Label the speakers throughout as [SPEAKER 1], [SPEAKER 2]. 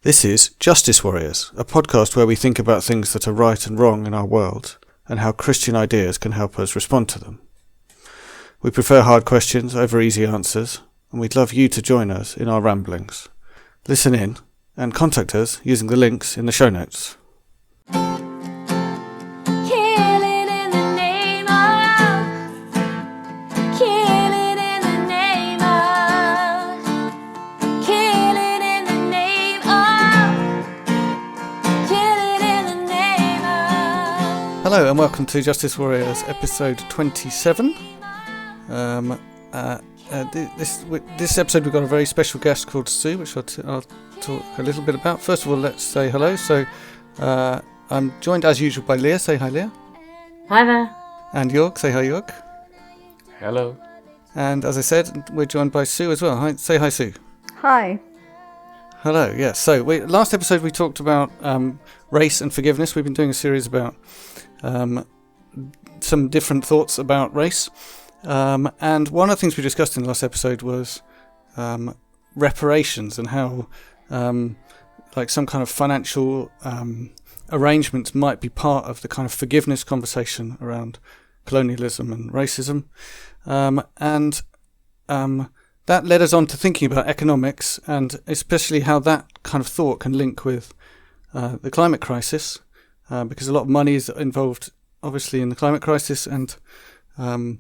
[SPEAKER 1] This is Justice Worriers, a podcast where we think about things that are right and wrong in our world and how Christian ideas can help us respond to them. We prefer hard questions over easy answers, and we'd love you to join us in our ramblings. Listen in and contact us using the links in the show notes. Hello and welcome to Justice Warriors episode 27. This episode we've got a very special guest called Sue, which I'll talk a little bit about. First of all, let's say hello. So I'm joined as usual by Leah. Say hi, Leah.
[SPEAKER 2] Hi there.
[SPEAKER 1] And Jörg. Say hi, Jörg.
[SPEAKER 3] Hello.
[SPEAKER 1] And as I said, we're joined by Sue as well. Hi, say hi, Sue.
[SPEAKER 4] Hi.
[SPEAKER 1] Hello. Yes. So last episode we talked about race and forgiveness. We've been doing a series about some different thoughts about race, and one of the things we discussed in the last episode was reparations and how like some kind of financial arrangements might be part of the kind of forgiveness conversation around colonialism and racism, and that led us on to thinking about economics and especially how that kind of thought can link with the climate crisis. Because a lot of money is involved, obviously, in the climate crisis, and some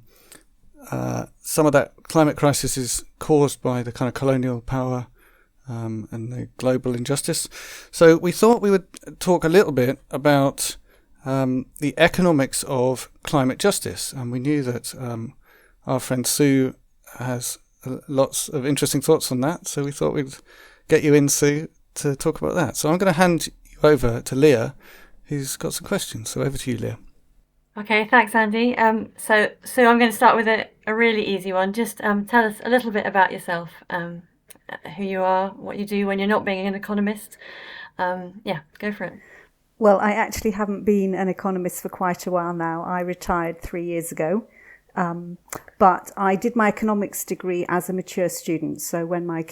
[SPEAKER 1] of that climate crisis is caused by the kind of colonial power and the global injustice. So we thought we would talk a little bit about the economics of climate justice, and we knew that our friend Sue has lots of interesting thoughts on that, so we thought we'd get you in, Sue, to talk about that. So I'm going to hand you over to Leah, who's got some questions. So over to you, Leah.
[SPEAKER 2] Okay, thanks, Andy. So Sue, I'm going to start with a really easy one. Just tell us a little bit about yourself, who you are, what you do when you're not being an economist. Go for it.
[SPEAKER 4] Well, I actually haven't been an economist for quite a while now. I retired 3 years ago. But I did my economics degree as a mature student. So when my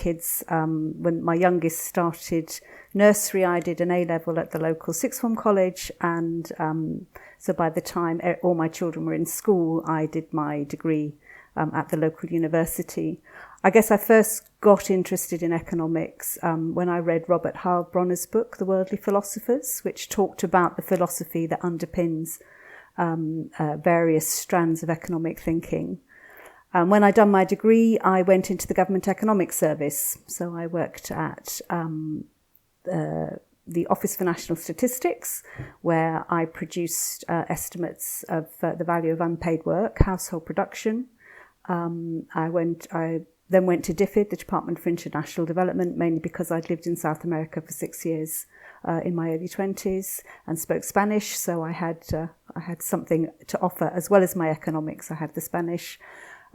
[SPEAKER 4] youngest started nursery, I did an A-level at the local sixth form college. And so by the time all my children were in school, I did my degree at the local university. I guess I first got interested in economics when I read Robert Heilbronner's book, The Worldly Philosophers, which talked about the philosophy that underpins various strands of economic thinking. When I'd done my degree, I went into the government economic service. So I worked at the Office for National Statistics, where I produced estimates of the value of unpaid work, household production. I then went to DFID, the Department for International Development, mainly because I'd lived in South America for 6 years in my early 20s and spoke Spanish, so I had something to offer as well as my economics. I had the Spanish.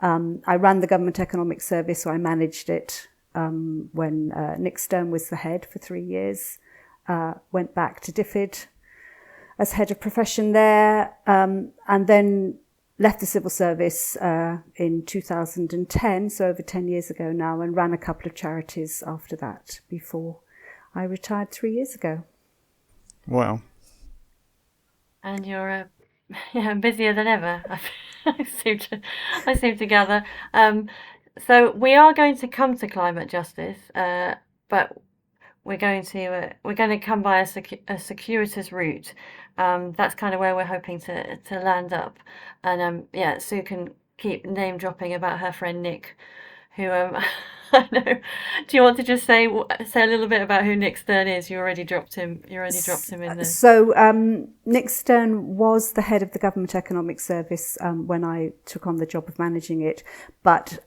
[SPEAKER 4] I ran the government economic service, so I managed it when Nick Stern was the head for 3 years. Went back to DFID as head of profession there, and then left the civil service in 2010, so over 10 years ago now, and ran a couple of charities after that before I retired 3 years ago.
[SPEAKER 1] Wow.
[SPEAKER 2] And you're busier than ever, I seem to gather. So we are going to come to climate justice, but we're going to come by a circuitous route. That's kind of where we're hoping to land up. And Sue can keep name dropping about her friend Nick, who I know. Do you want to just say a little bit about who Nick Stern is? You already dropped him in there. So
[SPEAKER 4] Nick Stern was the head of the government economic service when I took on the job of managing it, but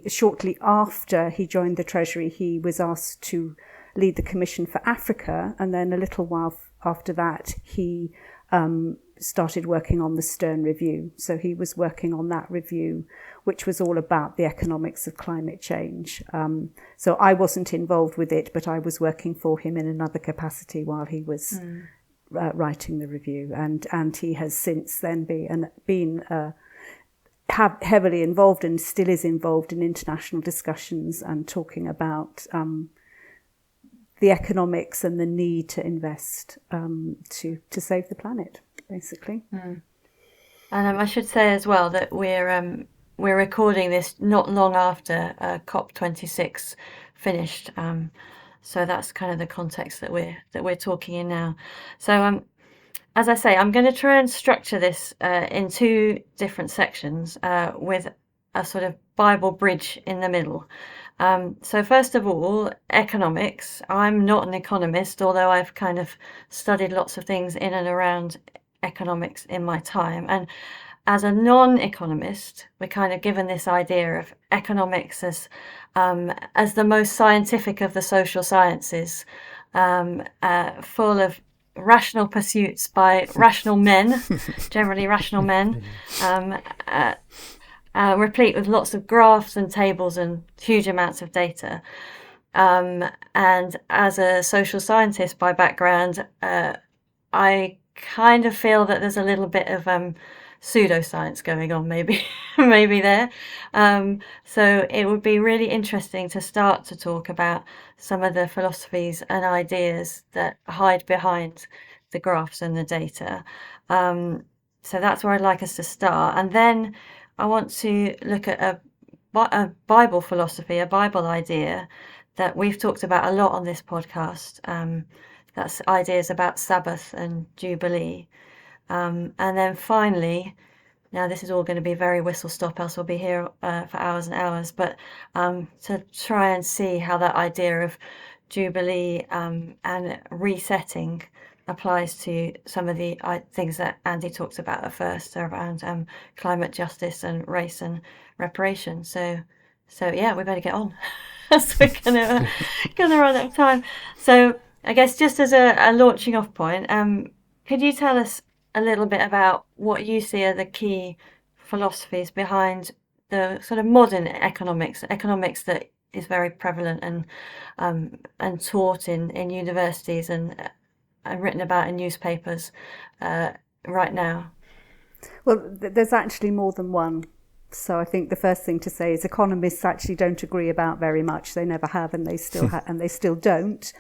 [SPEAKER 4] shortly after he joined the Treasury, he was asked to lead the Commission for Africa, and then a little while after that he started working on the Stern Review. So he was working on that review, which was all about the economics of climate change. So I wasn't involved with it, but I was working for him in another capacity while he was writing the review. And he has since then been heavily involved and still is involved in international discussions and talking about the economics and the need to invest to save the planet, basically.
[SPEAKER 2] And I should say as well that we're recording this not long after COP26 finished. So that's kind of the context that we're talking in now. So as I say, I'm going to try and structure this in two different sections with a sort of Bible bridge in the middle. So first of all, economics. I'm not an economist, although I've kind of studied lots of things in and around economics in my time. And as a non-economist, we're kind of given this idea of economics as the most scientific of the social sciences, full of rational pursuits by rational men, generally rational men, replete with lots of graphs and tables and huge amounts of data. And as a social scientist by background, I kind of feel that there's a little bit of pseudoscience going on, maybe there. So it would be really interesting to start to talk about some of the philosophies and ideas that hide behind the graphs and the data. So that's where I'd like us to start. And then I want to look at a Bible philosophy, a Bible idea that we've talked about a lot on this podcast. That's ideas about Sabbath and Jubilee. And then finally, now this is all going to be very whistle stop, else we'll be here for hours and hours, but to try and see how that idea of Jubilee and resetting applies to some of the things that Andy talked about at first around climate justice and race and reparation. So yeah, we better get on. So we're gonna run out of time. So I guess just as a launching off point, could you tell us a little bit about what you see are the key philosophies behind the sort of modern economics that is very prevalent and taught in universities and written about in newspapers right now?
[SPEAKER 4] Well, there's actually more than one. So I think the first thing to say is economists actually don't agree about very much. They never have, and they still and they still don't.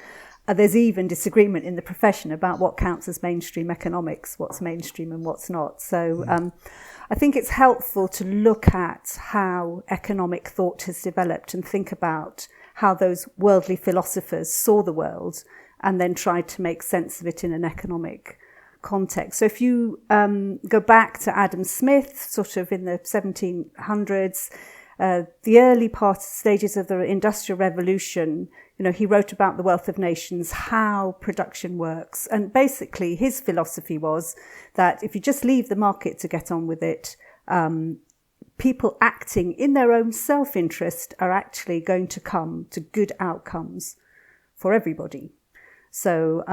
[SPEAKER 4] There's even disagreement in the profession about what counts as mainstream economics, what's mainstream and what's not. So I think it's helpful to look at how economic thought has developed and think about how those worldly philosophers saw the world and then tried to make sense of it in an economic context. So if you go back to Adam Smith, sort of in the 1700s, the early stages of the Industrial Revolution, he wrote about the wealth of nations, how production works. And basically his philosophy was that if you just leave the market to get on with it, people acting in their own self-interest are actually going to come to good outcomes for everybody. So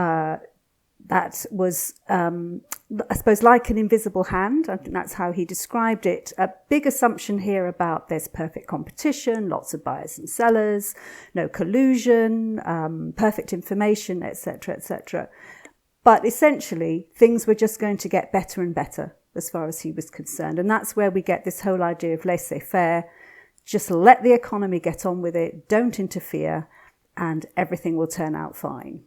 [SPEAKER 4] that was, I suppose, like an invisible hand. I think that's how he described it. A big assumption here about there's perfect competition, lots of buyers and sellers, no collusion, perfect information, etc., etc. But essentially, things were just going to get better and better as far as he was concerned. And that's where we get this whole idea of laissez-faire. Just let the economy get on with it, don't interfere, and everything will turn out fine.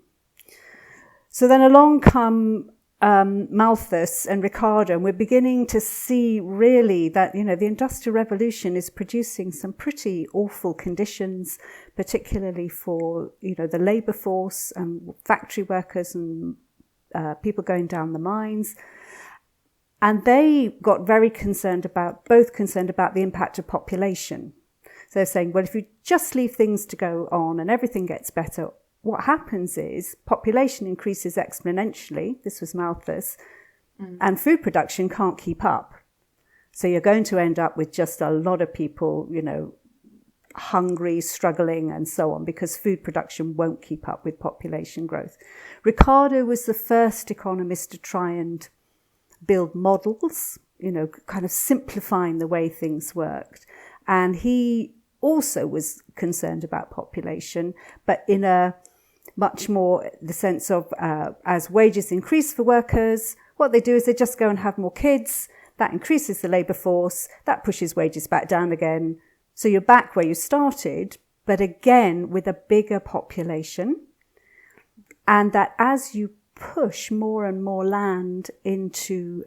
[SPEAKER 4] So then along come Malthus and Ricardo, and we're beginning to see really that, the Industrial Revolution is producing some pretty awful conditions, particularly for, the labour force and factory workers and people going down the mines. And they got very concerned about the impact of population. So they're saying, well, if you just leave things to go on and everything gets better, what happens is population increases exponentially, this was Malthus, and food production can't keep up. So you're going to end up with just a lot of people, hungry, struggling, and so on, because food production won't keep up with population growth. Ricardo was the first economist to try and build models, kind of simplifying the way things worked. And he also was concerned about population, but in a much more the sense of as wages increase for workers, what they do is they just go and have more kids. That increases the labour force. That pushes wages back down again. So you're back where you started, but again with a bigger population and that as you push more and more land into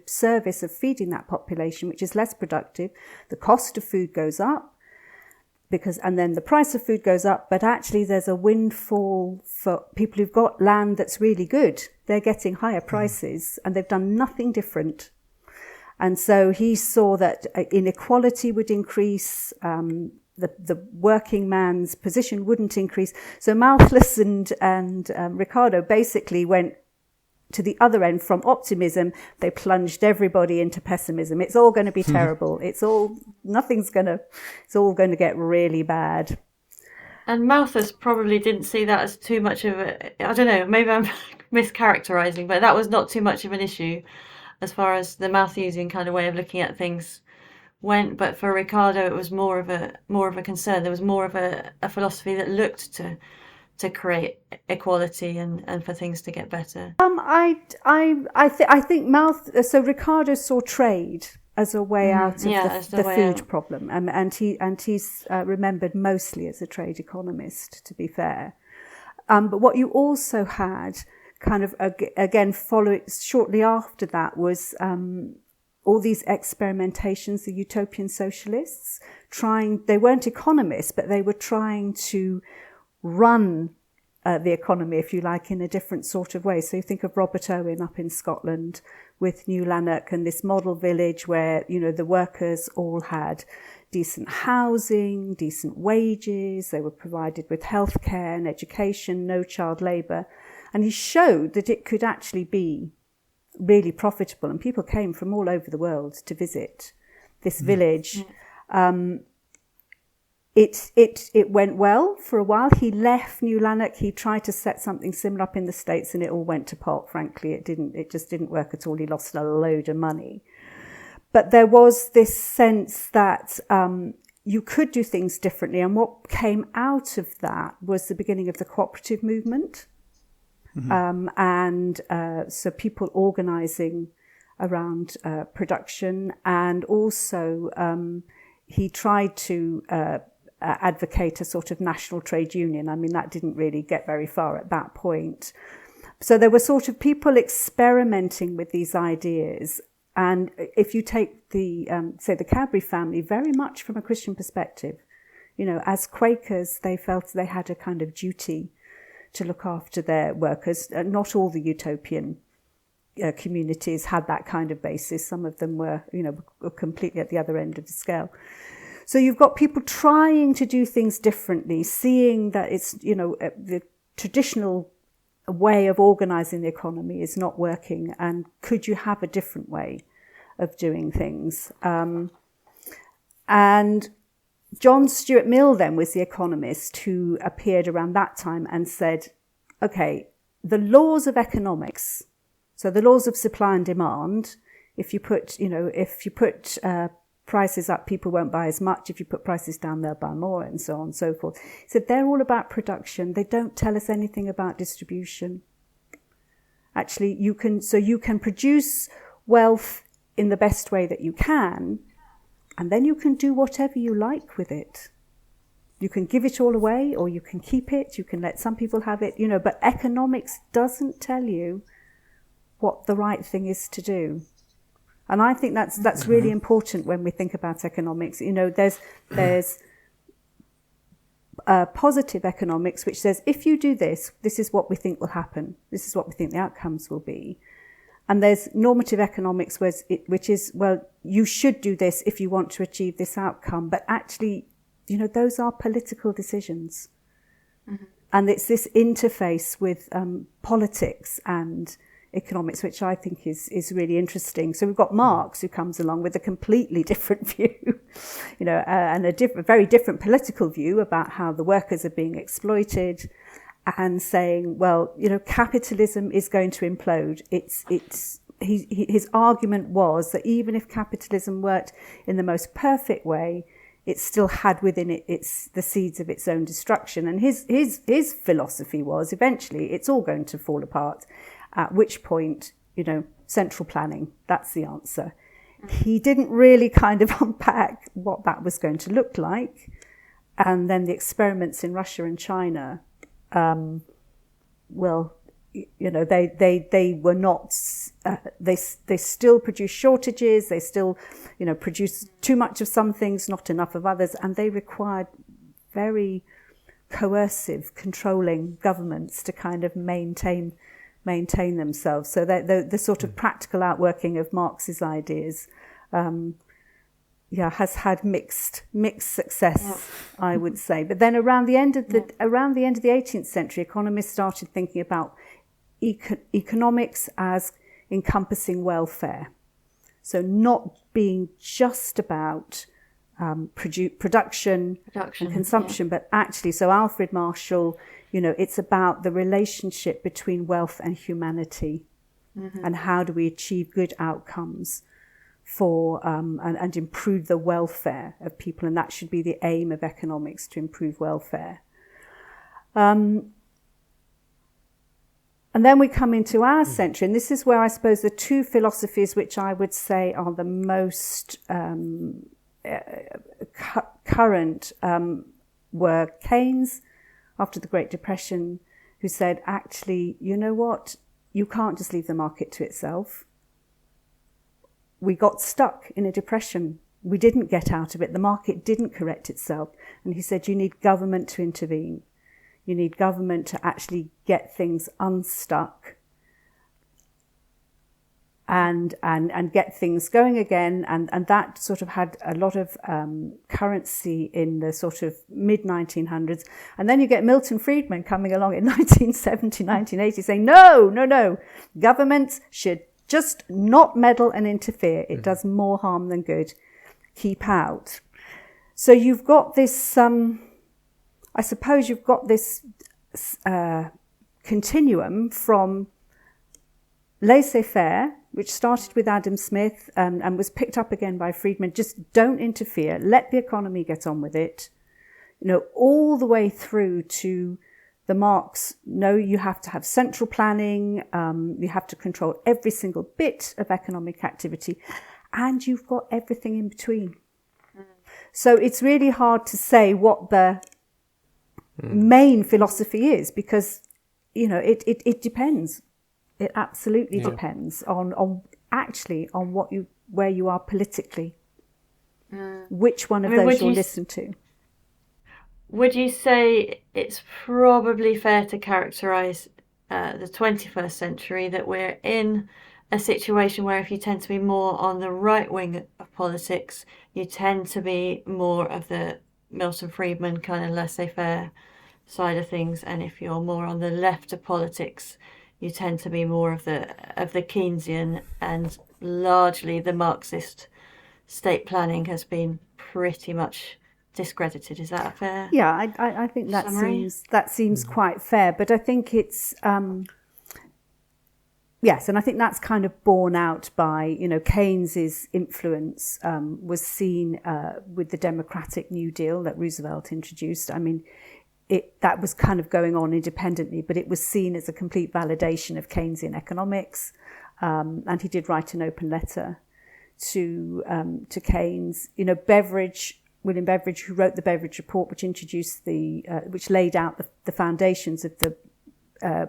[SPEAKER 4] service of feeding that population, which is less productive, the cost of food goes up, and then the price of food goes up, but actually there's a windfall for people who've got land that's really good. They're getting higher prices and they've done nothing different. And so he saw that inequality would increase, the working man's position wouldn't increase. So Malthus and Ricardo basically went to the other end. From optimism, they plunged everybody into pessimism. It's all going to be terrible. It's all going to get really bad.
[SPEAKER 2] And Malthus probably didn't see that as too much of a, I don't know, maybe I'm mischaracterizing, but that was not too much of an issue as far as the Malthusian kind of way of looking at things went. But for Ricardo, it was more of a concern. There was more of a philosophy that looked to create equality and for things to get better.
[SPEAKER 4] I think so Ricardo saw trade as a way out of the food problem, and he's remembered mostly as a trade economist, to be fair. But what you also had, kind of again shortly after that, was all these experimentations. The utopian socialists they weren't economists, but they were trying to run the economy, if you like, in a different sort of way. So you think of Robert Owen up in Scotland with New Lanark and this model village where, the workers all had decent housing, decent wages, they were provided with healthcare and education, no child labour. And he showed that it could actually be really profitable, and people came from all over the world to visit this village. It went well for a while. He left New Lanark. He tried to set something similar up in the States, and it all went to pot. Frankly, it just didn't work at all. He lost a load of money. But there was this sense that you could do things differently, and what came out of that was the beginning of the cooperative movement. So people organising around production, and also he tried to advocate a sort of national trade union. I mean, that didn't really get very far at that point. So there were sort of people experimenting with these ideas. And if you take say the Cadbury family, very much from a Christian perspective, as Quakers, they felt they had a kind of duty to look after their workers. Not all the utopian communities had that kind of basis. Some of them were, completely at the other end of the scale. So you've got people trying to do things differently, seeing that it's, the traditional way of organising the economy is not working, and could you have a different way of doing things? And John Stuart Mill then was the economist who appeared around that time and said, okay, the laws of economics, so the laws of supply and demand, if you put prices up, people won't buy as much. If you put prices down, they'll buy more, and so on and so forth. He said they're all about production. They don't tell us anything about distribution. Actually, you can produce wealth in the best way that you can, and then you can do whatever you like with it. You can give it all away, or you can keep it. You can let some people have it, but economics doesn't tell you what the right thing is to do. And I think that's really important when we think about economics. There's positive economics, which says, if you do this, this is what we think will happen. This is what we think the outcomes will be. And there's normative economics, which is, well, you should do this if you want to achieve this outcome. But actually, those are political decisions. Mm-hmm. And it's this interface with politics and economics, which I think is really interesting. So we've got Marx, who comes along with a completely different view, and a very different political view about how the workers are being exploited, and saying, well, capitalism is going to implode. His argument was that even if capitalism worked in the most perfect way, it still had within it the seeds of its own destruction. And his philosophy was, eventually it's all going to fall apart. At which point, central planning, that's the answer. He didn't really kind of unpack what that was going to look like. And then the experiments in Russia and China well, they were not, they still produce shortages, they still, produce too much of some things, not enough of others, and they required very coercive, controlling governments to kind of maintain themselves. So the sort of practical outworking of Marx's ideas has had mixed success, I would say. But then around the end of the 18th century, economists started thinking about economics as encompassing welfare. So not being just about production and consumption, but actually, so Alfred Marshall, it's about the relationship between wealth and humanity, and how do we achieve good outcomes for and improve the welfare of people, and that should be the aim of economics, to improve welfare. And then we come into our century, and this is where I suppose the two philosophies which I would say are the most current were Keynes, after the Great Depression, who said, actually, you know what, you can't just leave the market to itself. We got stuck in a depression. We didn't get out of it. The market didn't correct itself. And he said, you need government to intervene. You need government to actually get things unstuck and get things going again. And that sort of had a lot of currency in the sort of mid-1900s. And then you get Milton Friedman coming along in 1970, 1980 saying, no, governments should just not meddle and interfere. It does more harm than good. Keep out. So you've got this... I suppose you've got this continuum from laissez-faire, which started with Adam Smith and was picked up again by Friedman. Just don't interfere. Let the economy get on with it. All the way through to the Marx. No, you have to have central planning. You have to control every single bit of economic activity, and you've got everything in between. So it's really hard to say what the main philosophy is, because it depends. It absolutely depends on where you are politically, which one of those you'll listen to.
[SPEAKER 2] Would you say it's probably fair to characterise the 21st century that we're in a situation where if you tend to be more on the right wing of politics, you tend to be more of the Milton Friedman kind of laissez-faire side of things, and if you're more on the left of politics, you tend to be more of the Keynesian, and largely the Marxist state planning has been pretty much discredited. Is that a fair?
[SPEAKER 4] Yeah, I think that
[SPEAKER 2] summary?
[SPEAKER 4] seems quite fair, but I think it's yes, and I think that's kind of borne out by Keynes's influence was seen with the Democratic New Deal that Roosevelt introduced. I mean, that was kind of going on independently, but it was seen as a complete validation of Keynesian economics, and he did write an open letter to Keynes. William Beveridge, who wrote the Beveridge Report, which introduced which laid out the foundations of the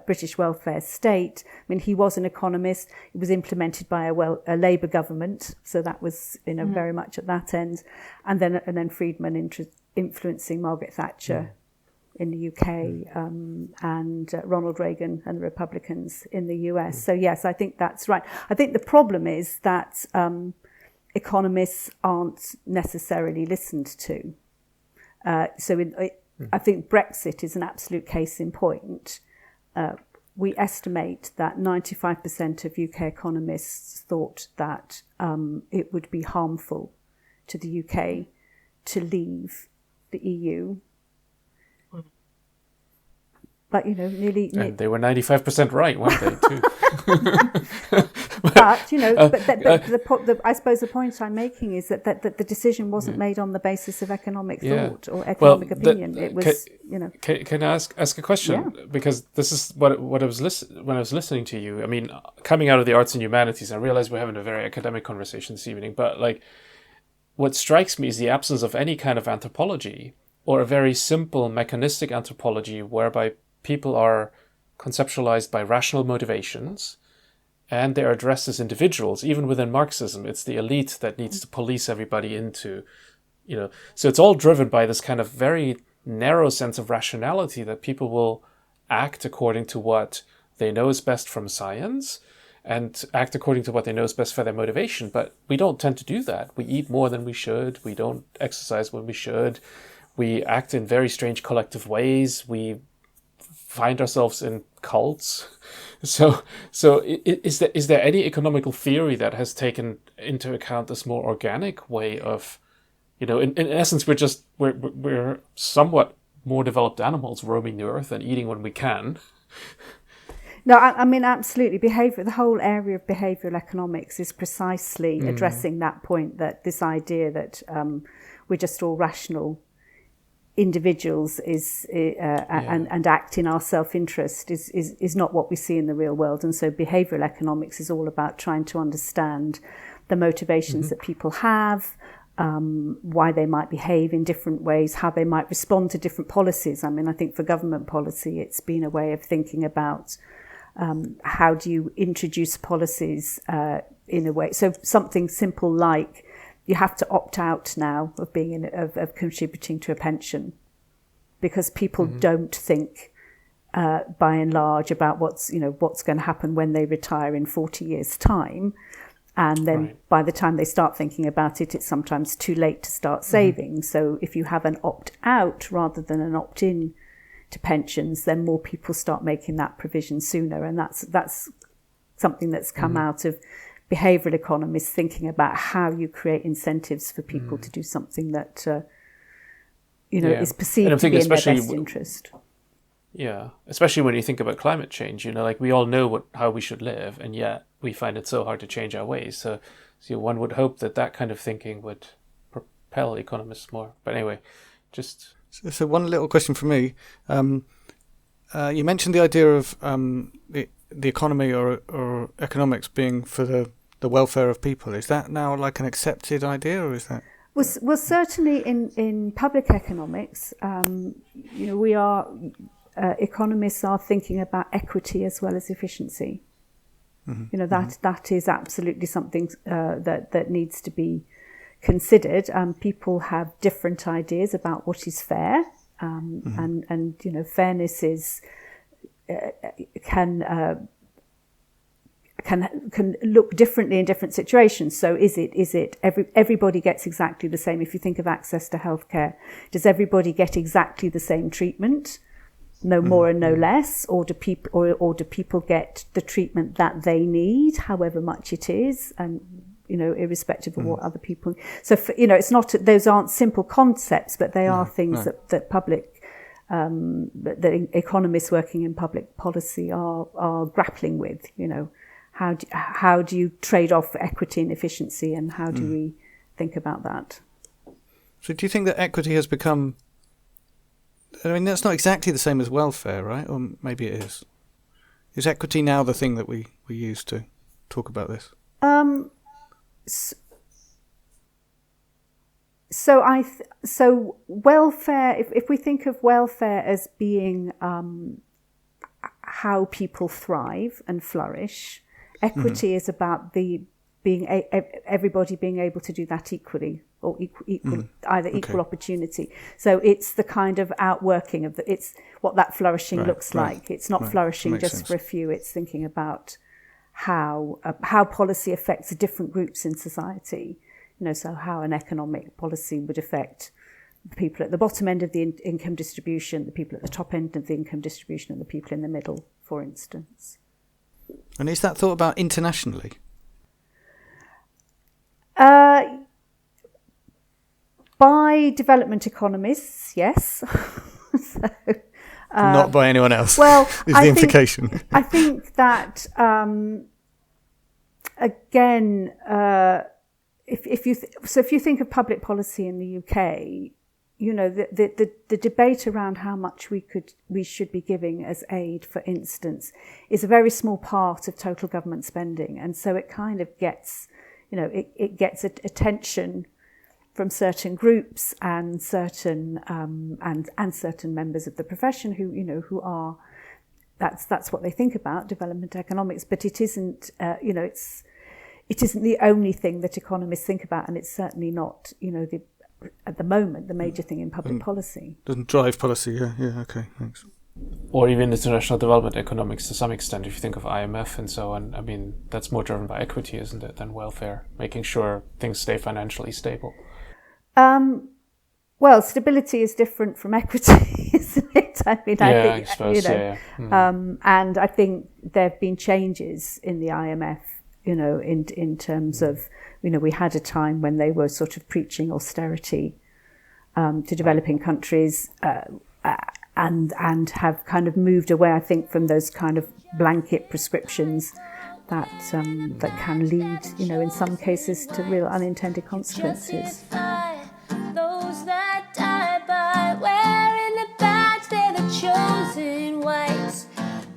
[SPEAKER 4] British welfare state. I mean, he was an economist. It was implemented by a Labour government, so that was very much at that end. And then Friedman influencing Margaret Thatcher in the UK and Ronald Reagan and the Republicans in the US. So yes, I think that's right. I think the problem is that economists aren't necessarily listened to. I think Brexit is an absolute case in point. We estimate that 95% of UK economists thought that it would be harmful to the UK to leave the EU. But nearly.
[SPEAKER 3] And they were 95% right, weren't they? Too.
[SPEAKER 4] But I suppose the point I'm making is that the decision wasn't made on the basis of economic thought or economic opinion. It was,
[SPEAKER 3] Can I ask a question?
[SPEAKER 4] Yeah.
[SPEAKER 3] Because this is what I was when I was listening to you. I mean, coming out of the arts and humanities, I realize we're having a very academic conversation this evening. But what strikes me is the absence of any kind of anthropology, or a very simple mechanistic anthropology whereby people are conceptualized by rational motivations, and they are addressed as individuals. Even within Marxism, it's the elite that needs to police everybody into, so it's all driven by this kind of very narrow sense of rationality that people will act according to what they know is best from science and act according to what they know is best for their motivation. But we don't tend to do that. We eat more than we should. We don't exercise when we should. We act in very strange collective ways. We find ourselves in cults. So is there any economical theory that has taken into account this more organic way of, in essence, we're somewhat more developed animals roaming the earth and eating when we can.
[SPEAKER 4] No, I mean, absolutely. The whole area of behavioural economics is precisely addressing that point, that this idea that we're just all rational individuals and act in our self-interest is not what we see in the real world. And so behavioural economics is all about trying to understand the motivations that people have, why they might behave in different ways, how they might respond to different policies. I mean, I think for government policy, it's been a way of thinking about how do you introduce policies in a way. So something simple like you have to opt out now of being of contributing to a pension, because people don't think by and large about what's going to happen when they retire in 40 years' time. And then by the time they start thinking about it, it's sometimes too late to start saving. So if you have an opt-out rather than an opt-in to pensions, then more people start making that provision sooner. And that's something that's come out of behavioural economists thinking about how you create incentives for people to do something that is perceived to be in their best interest.
[SPEAKER 3] Yeah, especially when you think about climate change, like we all know how we should live, and yet we find it so hard to change our ways. So one would hope that kind of thinking would propel economists more. But anyway, just...
[SPEAKER 1] So one little question for me. You mentioned the idea of the economy or economics being for the welfare of people. Is that now like an accepted idea, or is that...
[SPEAKER 4] Well, certainly in public economics, we are... economists are thinking about equity as well as efficiency. That is absolutely something that needs to be considered. People have different ideas about what is fair, and fairness is can look differently in different situations. So is it everybody gets exactly the same? If you think of access to healthcare, does everybody get exactly the same treatment? No more and no less, or do people get the treatment that they need, however much it is, and irrespective of what other people. So it's not; those aren't simple concepts, but they are things that public, that economists working in public policy are grappling with. How do you trade off equity and efficiency, and how do we think about that?
[SPEAKER 1] So, do you think that equity has become? I mean, that's not exactly the same as welfare, right? Or maybe it is. Is equity now the thing that we use to talk about this?
[SPEAKER 4] So welfare, if we think of welfare as being how people thrive and flourish, equity is about everybody being able to do that equally, or equal opportunity. So it's the kind of outworking of it's what that flourishing looks like. It's not flourishing just sense. For a few. It's thinking about how policy affects different groups in society. So how an economic policy would affect the people at the bottom end of the income distribution, the people at the top end of the income distribution, and the people in the middle, for instance.
[SPEAKER 1] And is that thought about internationally?
[SPEAKER 4] By development economists, yes.
[SPEAKER 1] Not by anyone else.
[SPEAKER 4] Well,
[SPEAKER 1] is the implication.
[SPEAKER 4] I think that again, if you think of public policy in the UK, the debate around how much we should be giving as aid, for instance, is a very small part of total government spending, and so it kind of gets. It gets attention from certain groups and certain members of the profession who are that's what they think about, development economics. But it isn't, it isn't the only thing that economists think about, and it's certainly not, at the moment, the major thing in public policy.
[SPEAKER 1] Doesn't drive policy. Yeah. Okay. Thanks.
[SPEAKER 3] Or even international development economics to some extent, if you think of IMF and so on. I mean, that's more driven by equity, isn't it, than welfare, making sure things stay financially stable.
[SPEAKER 4] Well, stability is different from equity, isn't it? I mean,
[SPEAKER 3] I suppose,
[SPEAKER 4] and I think there have been changes in the IMF, in terms of, we had a time when they were sort of preaching austerity to developing countries, and have kind of moved away, I think, from those kind of blanket prescriptions that can lead, in some cases, to real unintended consequences.
[SPEAKER 5] Those that die by wearing the badge, they're the chosen ones.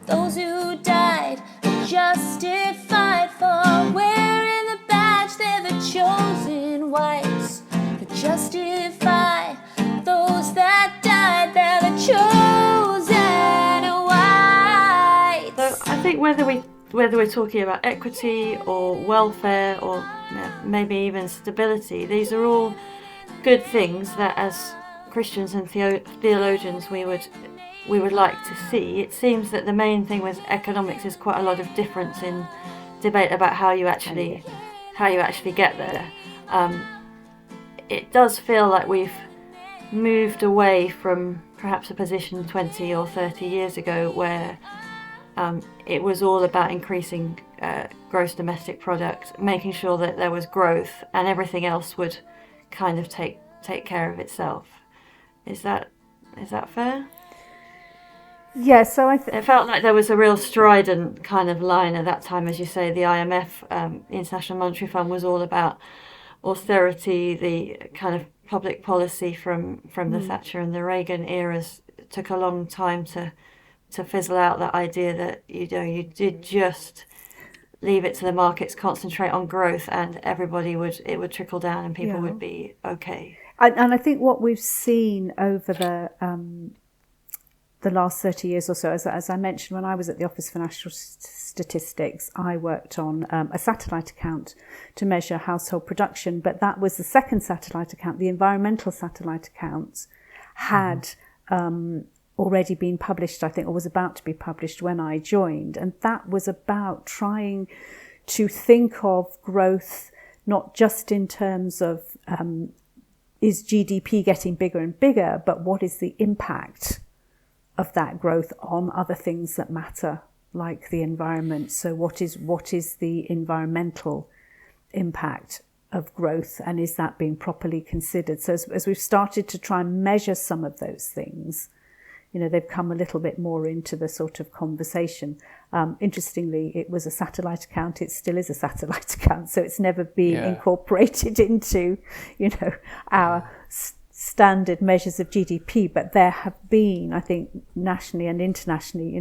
[SPEAKER 5] Those who died are justified for wearing the badge, they're the chosen ones. The justified. Those that died, they're the chosen ones.
[SPEAKER 2] So I think whether we're talking about equity or welfare or maybe even stability, these are all good things that as Christians and theologians we would like to see. It seems that the main thing with economics is quite a lot of difference in debate about how you actually get there. It does feel like we've moved away from perhaps a position 20 or 30 years ago where it was all about increasing gross domestic product, making sure that there was growth, and everything else would kind of take care of itself. Is that fair?
[SPEAKER 4] Yeah, so
[SPEAKER 2] it felt like there was a real strident kind of line at that time. As you say, the IMF, the International Monetary Fund, was all about austerity. The kind of public policy from the Thatcher and the Reagan eras took a long time to fizzle out that idea that you did just leave it to the markets, concentrate on growth, and it would trickle down and people would be okay.
[SPEAKER 4] And I think what we've seen over the last 30 years or so, as I mentioned, when I was at the Office for National Statistics, I worked on a satellite account to measure household production, but that was the second satellite account. The environmental satellite account had already been published, I think, or was about to be published when I joined, and that was about trying to think of growth not just in terms of is GDP getting bigger and bigger, but what is the impact of that growth on other things that matter, like the environment. So what is the environmental impact of growth, and is that being properly considered? So as we've started to try and measure some of those things, they've come a little bit more into the sort of conversation. Interestingly, it was a satellite account. It still is a satellite account, so it's never been incorporated into, our standard measures of GDP. But there have been, I think, nationally and internationally,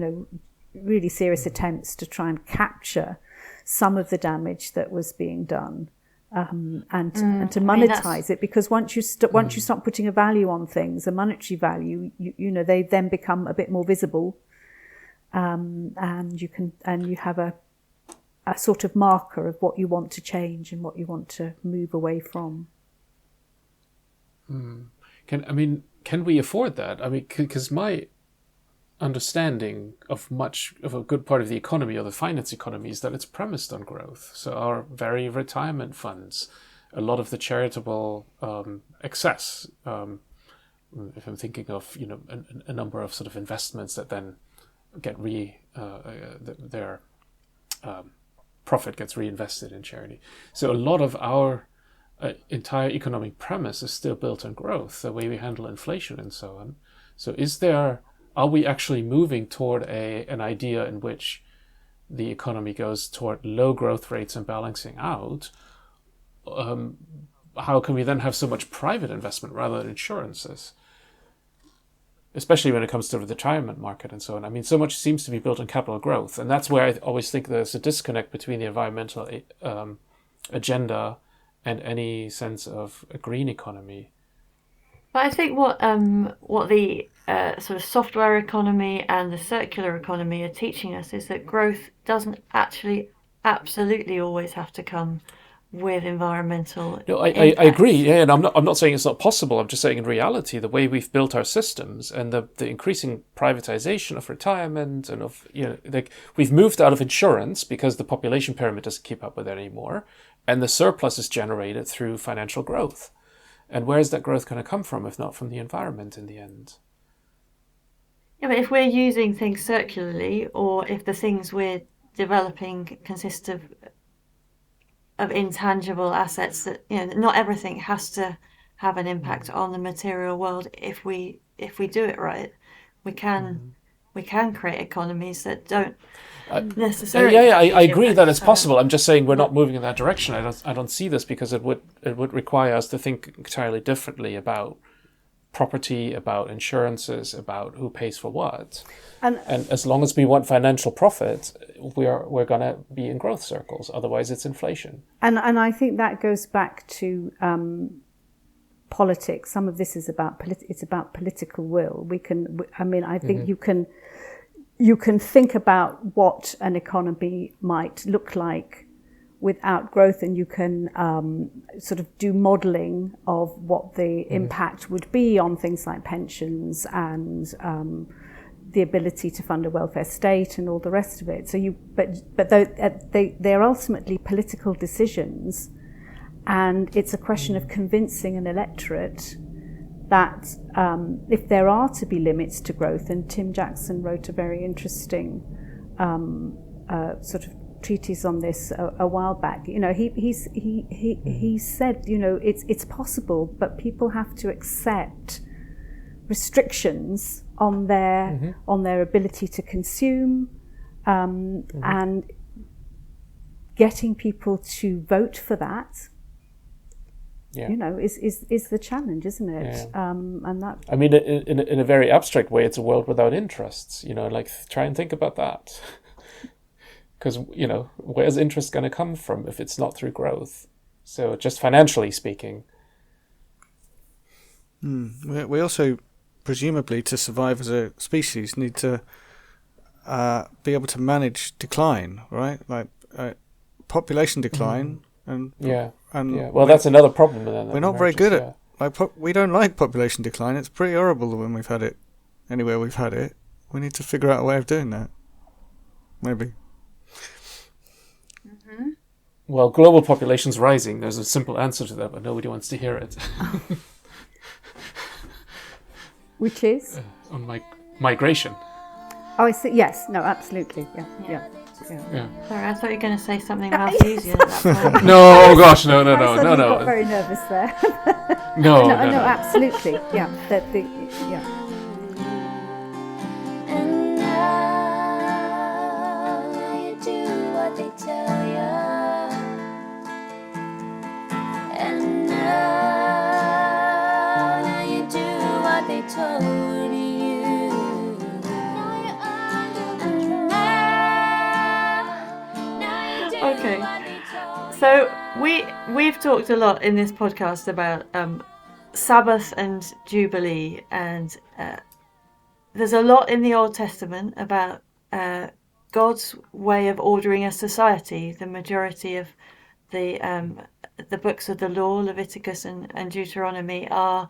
[SPEAKER 4] really serious attempts to try and capture some of the damage that was being done. And to monetize it, because once you start putting a value on things, a monetary value, they then become a bit more visible, and you have a sort of marker of what you want to change and what you want to move away from.
[SPEAKER 3] Can we afford that? I mean, because my understanding of a good part of the economy, or the finance economy, is that it's premised on growth. So our very retirement funds, a lot of the charitable excess, if I'm thinking of a number of sort of investments that then get their profit gets reinvested in charity. So a lot of our entire economic premise is still built on growth, the way we handle inflation and so on. So are we actually moving toward an idea in which the economy goes toward low growth rates and balancing out? How can we then have so much private investment rather than insurances? Especially when it comes to the retirement market and so on. I mean, so much seems to be built on capital growth. And that's where I always think there's a disconnect between the environmental agenda and any sense of a green economy.
[SPEAKER 2] But I think what the sort of software economy and the circular economy are teaching us is that growth doesn't actually absolutely always have to come with environmental
[SPEAKER 3] No, I
[SPEAKER 2] impacts.
[SPEAKER 3] agree. Yeah, and I'm not saying it's not possible. I'm just saying in reality, the way we've built our systems and the increasing privatization of retirement and of, like, we've moved out of insurance because the population pyramid doesn't keep up with it anymore, and the surplus is generated through financial growth. And where is that growth going to come from if not from the environment in the end?
[SPEAKER 2] Yeah, but if we're using things circularly, or if the things we're developing consist of intangible assets, that not everything has to have an impact on the material world. If we do it right, we can create economies that don't necessarily.
[SPEAKER 3] Yeah,
[SPEAKER 2] have
[SPEAKER 3] I
[SPEAKER 2] huge
[SPEAKER 3] agree that
[SPEAKER 2] impacts.
[SPEAKER 3] it's possible. I'm just saying we're not moving in that direction. I don't see this because it would require us to think entirely differently about property, about insurances, about who pays for what. And as long as we want financial profit, we're going to be in growth circles. Otherwise, it's inflation.
[SPEAKER 4] And I think that goes back to politics. Some of this is about it's about political will. I think you can think about what an economy might look like without growth, and you can sort of do modelling of what the impact would be on things like pensions and the ability to fund a welfare state and all the rest of it. So they're ultimately political decisions, and it's a question of convincing an electorate that if there are to be limits to growth, and Tim Jackson wrote a very interesting sort of treatise on this a while back. He said, it's possible, but people have to accept restrictions on their ability to consume, and getting people to vote for that. Is the challenge, isn't it?
[SPEAKER 3] Yeah.
[SPEAKER 4] And that.
[SPEAKER 3] I mean, in a very abstract way, it's a world without interests. Like, try and think about that. Because, where's interest going to come from if it's not through growth? So just financially speaking.
[SPEAKER 1] We also, presumably, to survive as a species, need to be able to manage decline, right? Like population decline.
[SPEAKER 3] Well, that's another problem. Then
[SPEAKER 1] we're not very good at we don't like population decline. It's pretty horrible when we've had it. Anywhere we've had it, we need to figure out a way of doing that. Maybe.
[SPEAKER 3] Well, global population's rising. There's a simple answer to that, but nobody wants to hear it.
[SPEAKER 4] Which is?
[SPEAKER 3] On migration.
[SPEAKER 4] Oh, I see. Yes. No, absolutely. Yeah.
[SPEAKER 2] Sorry, I thought you were going to say something Malthusian at that point.
[SPEAKER 3] No, gosh, no.
[SPEAKER 4] I got very nervous there.
[SPEAKER 3] No,
[SPEAKER 4] absolutely. Yeah.
[SPEAKER 5] And now you do what they tell you. And now you do what they told you.
[SPEAKER 2] Okay, so we've talked a lot in this podcast about Sabbath and Jubilee, and there's a lot in the Old Testament about God's way of ordering a society. The majority of the books of the law, Leviticus and Deuteronomy, are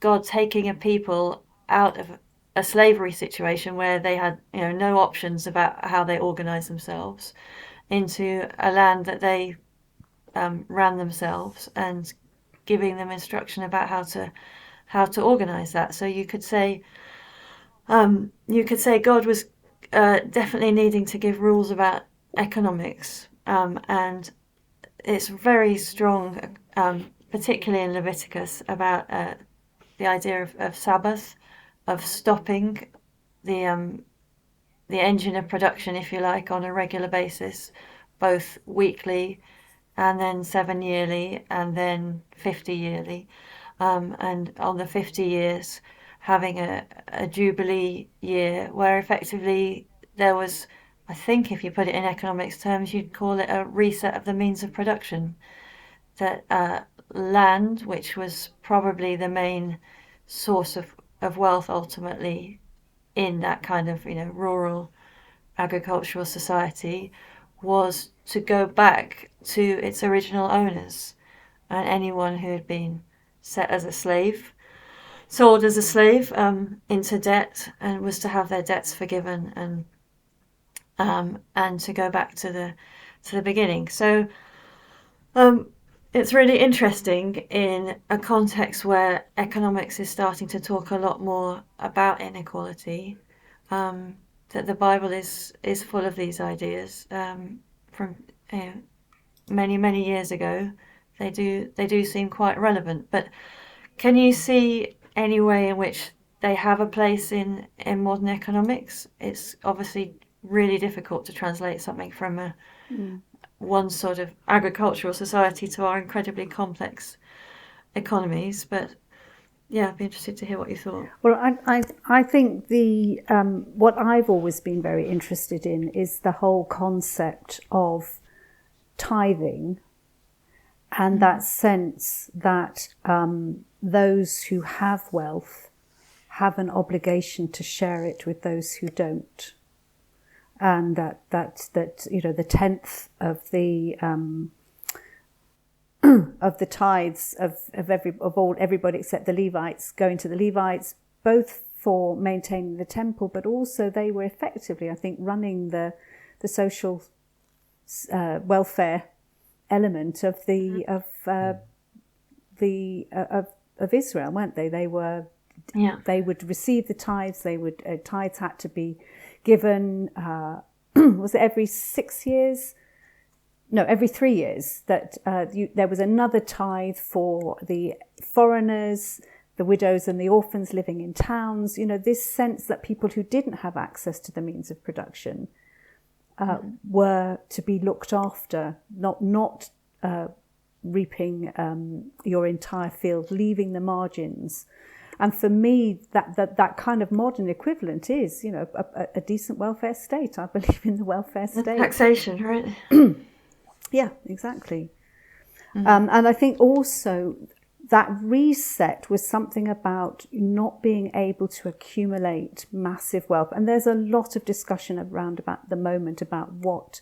[SPEAKER 2] God taking a people out of a slavery situation where they had no options about how they organize themselves, into a land that they ran themselves, and giving them instruction about how to organize that. So you could say God was definitely needing to give rules about economics, and it's very strong, particularly in Leviticus, about the idea of Sabbath, of stopping the engine of production, if you like, on a regular basis, both weekly and then 7 yearly and then 50 yearly. And on the 50 years, having a Jubilee year where effectively there was, I think if you put it in economics terms, you'd call it a reset of the means of production. That land, which was probably the main source of wealth ultimately in that kind of, rural agricultural society, was to go back to its original owners and anyone who had been set as a slave, sold as a slave, into debt, and was to have their debts forgiven, and to go back to the beginning. So it's really interesting in a context where economics is starting to talk a lot more about inequality, that the Bible is full of these ideas, from many years ago. They do seem quite relevant. But can you see any way in which they have a place in modern economics? It's obviously really difficult to translate something from one sort of agricultural society to our incredibly complex economies. But yeah, I'd be interested to hear what you thought.
[SPEAKER 4] Well, I think the what I've always been very interested in is the whole concept of tithing, and that sense that those who have wealth have an obligation to share it with those who don't, and that the tenth of the tithes of everybody except the Levites going to the Levites, both for maintaining the temple, but also they were effectively, I think, running the social welfare element of Israel, weren't they? They were.
[SPEAKER 2] Yeah.
[SPEAKER 4] They would receive the tithes. Tithes had to be given. Was it every 6 years? No, every 3 years. That there was another tithe for the foreigners, the widows and the orphans living in towns. This sense that people who didn't have access to the means of production were to be looked after, not reaping your entire field, leaving the margins. And for me, that kind of modern equivalent is, a decent welfare state. I believe in the welfare state.
[SPEAKER 2] Taxation, right?
[SPEAKER 4] Yeah, exactly. And I think also that reset was something about not being able to accumulate massive wealth. And there's a lot of discussion around about the moment about what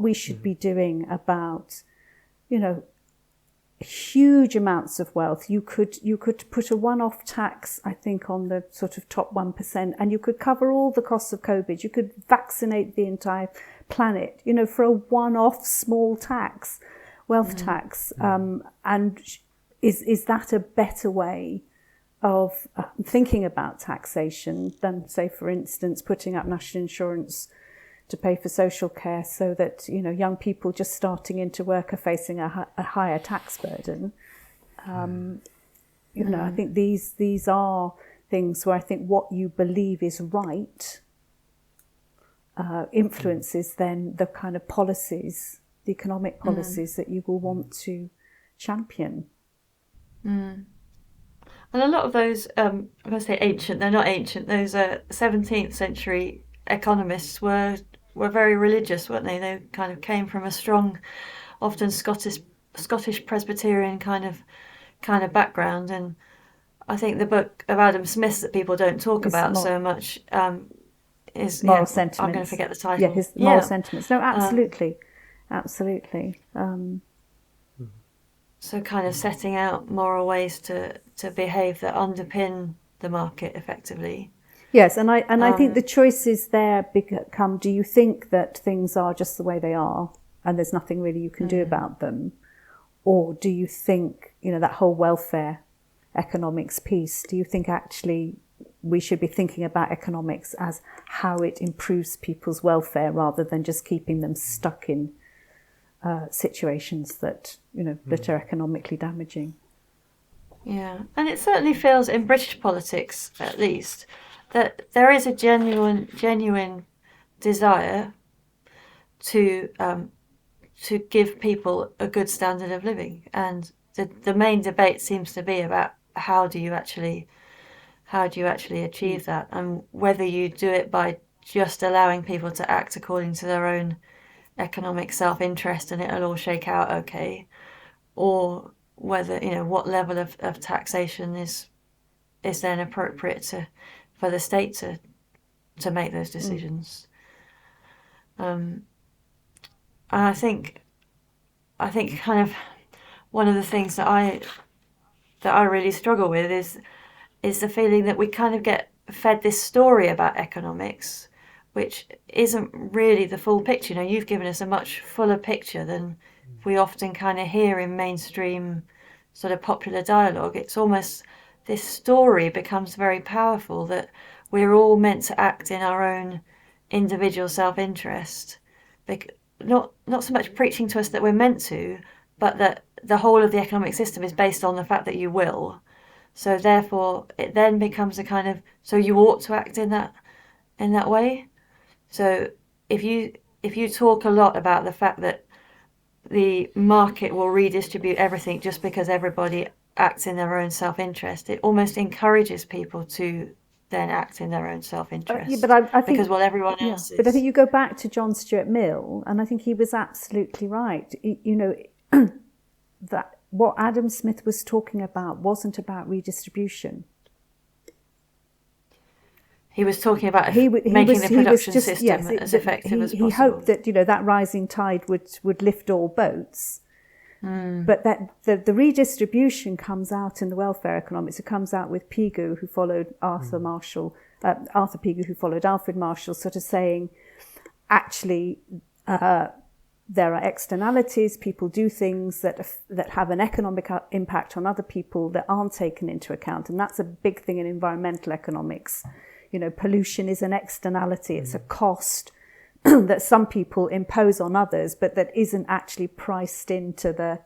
[SPEAKER 4] we should be doing about, huge amounts of wealth. You could put a one-off tax, I think, on the sort of top 1%, and you could cover all the costs of COVID. You could vaccinate the entire planet, for a one-off small tax, wealth tax. And is that a better way of thinking about taxation than, say, for instance, putting up national insurance to pay for social care, so that young people just starting into work are facing a higher tax burden? I think these are things where I think what you believe is right influences then the kind of policies, the economic policies that you will want to champion.
[SPEAKER 2] And a lot of those, I'm going to say ancient, they're not ancient, those 17th century economists were very religious, weren't they? They kind of came from a strong, often Scottish Presbyterian kind of background. And I think the book of Adam Smith's that people don't talk about so much is
[SPEAKER 4] Moral Sentiments.
[SPEAKER 2] I'm going to forget the title.
[SPEAKER 4] Yeah, his Moral Sentiments. No, absolutely.
[SPEAKER 2] So kind of setting out moral ways to behave that underpin the market effectively.
[SPEAKER 4] Yes, and I think the choices there become: do you think that things are just the way they are and there's nothing really you can do about them, or do you think that whole welfare economics piece? Do you think actually we should be thinking about economics as how it improves people's welfare rather than just keeping them stuck in situations that that are economically damaging?
[SPEAKER 2] Yeah, and it certainly feels in British politics, at least, that there is a genuine desire to give people a good standard of living, and the main debate seems to be about how do you actually achieve that, and whether you do it by just allowing people to act according to their own economic self-interest and it'll all shake out okay, or whether, what level of taxation is then appropriate for the state to make those decisions. And I think kind of one of the things that I really struggle with is the feeling that we kind of get fed this story about economics, which isn't really the full picture. You've given us a much fuller picture than we often kind of hear in mainstream sort of popular dialogue. It's almost, this story becomes very powerful, that we're all meant to act in our own individual self-interest. Not so much preaching to us that we're meant to, but that the whole of the economic system is based on the fact that you will. So therefore, it then becomes a kind of, so you ought to act in that way. So if you talk a lot about the fact that the market will redistribute everything just because everybody acts in their own self-interest, it almost encourages people to then act in their own self-interest.
[SPEAKER 4] Yeah, but I think,
[SPEAKER 2] because, well, everyone else is.
[SPEAKER 4] But I think you go back to John Stuart Mill, and I think he was absolutely right. That what Adam Smith was talking about wasn't about redistribution.
[SPEAKER 2] He was talking about making the production system as effective as possible.
[SPEAKER 4] He hoped that that rising tide would lift all boats. But that the redistribution comes out in the welfare economics. It comes out with Pigou, who followed Arthur Pigou, who followed Alfred Marshall, sort of saying, actually, there are externalities. People do things that have an economic impact on other people that aren't taken into account, and that's a big thing in environmental economics. Pollution is an externality. It's a cost that some people impose on others, but that isn't actually priced into the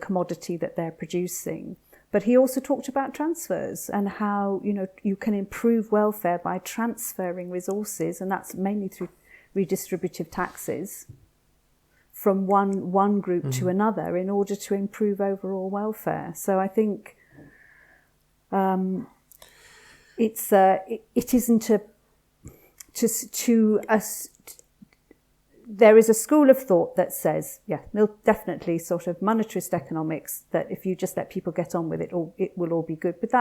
[SPEAKER 4] commodity that they're producing. But he also talked about transfers and how you can improve welfare by transferring resources, and that's mainly through redistributive taxes from one group to another in order to improve overall welfare. So I think it isn't there is a school of thought that says, definitely sort of monetarist economics, that if you just let people get on with it, it will all be good. But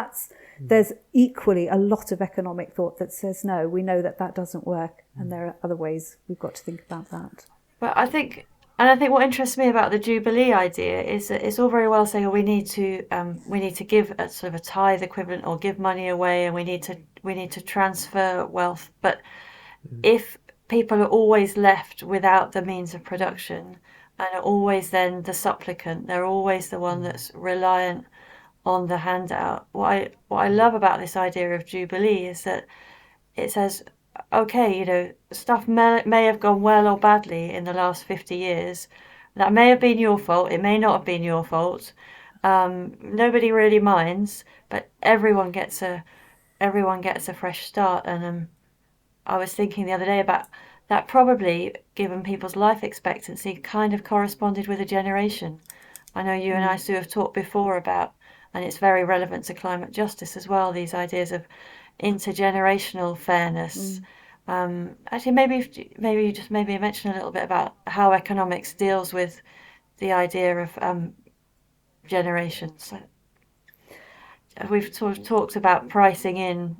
[SPEAKER 4] there's equally a lot of economic thought that says, no, we know that doesn't work, and there are other ways we've got to think about that.
[SPEAKER 2] But I think what interests me about the Jubilee idea is that it's all very well saying, we need to give a sort of a tithe equivalent, or give money away, and we need to transfer wealth. But if people are always left without the means of production and are always then the supplicant, they're always the one that's reliant on the handout. What I love about this idea of Jubilee is that it says, okay, stuff may have gone well or badly in the last 50 years. That may have been your fault. It may not have been your fault. Nobody really minds, but everyone gets a fresh start. And I was thinking the other day about that, probably, given people's life expectancy, kind of corresponded with a generation. I know you and I, Sue, have talked before about, and it's very relevant to climate justice as well, these ideas of intergenerational fairness. Actually, maybe you just mention a little bit about how economics deals with the idea of generations. We've sort of talked about pricing in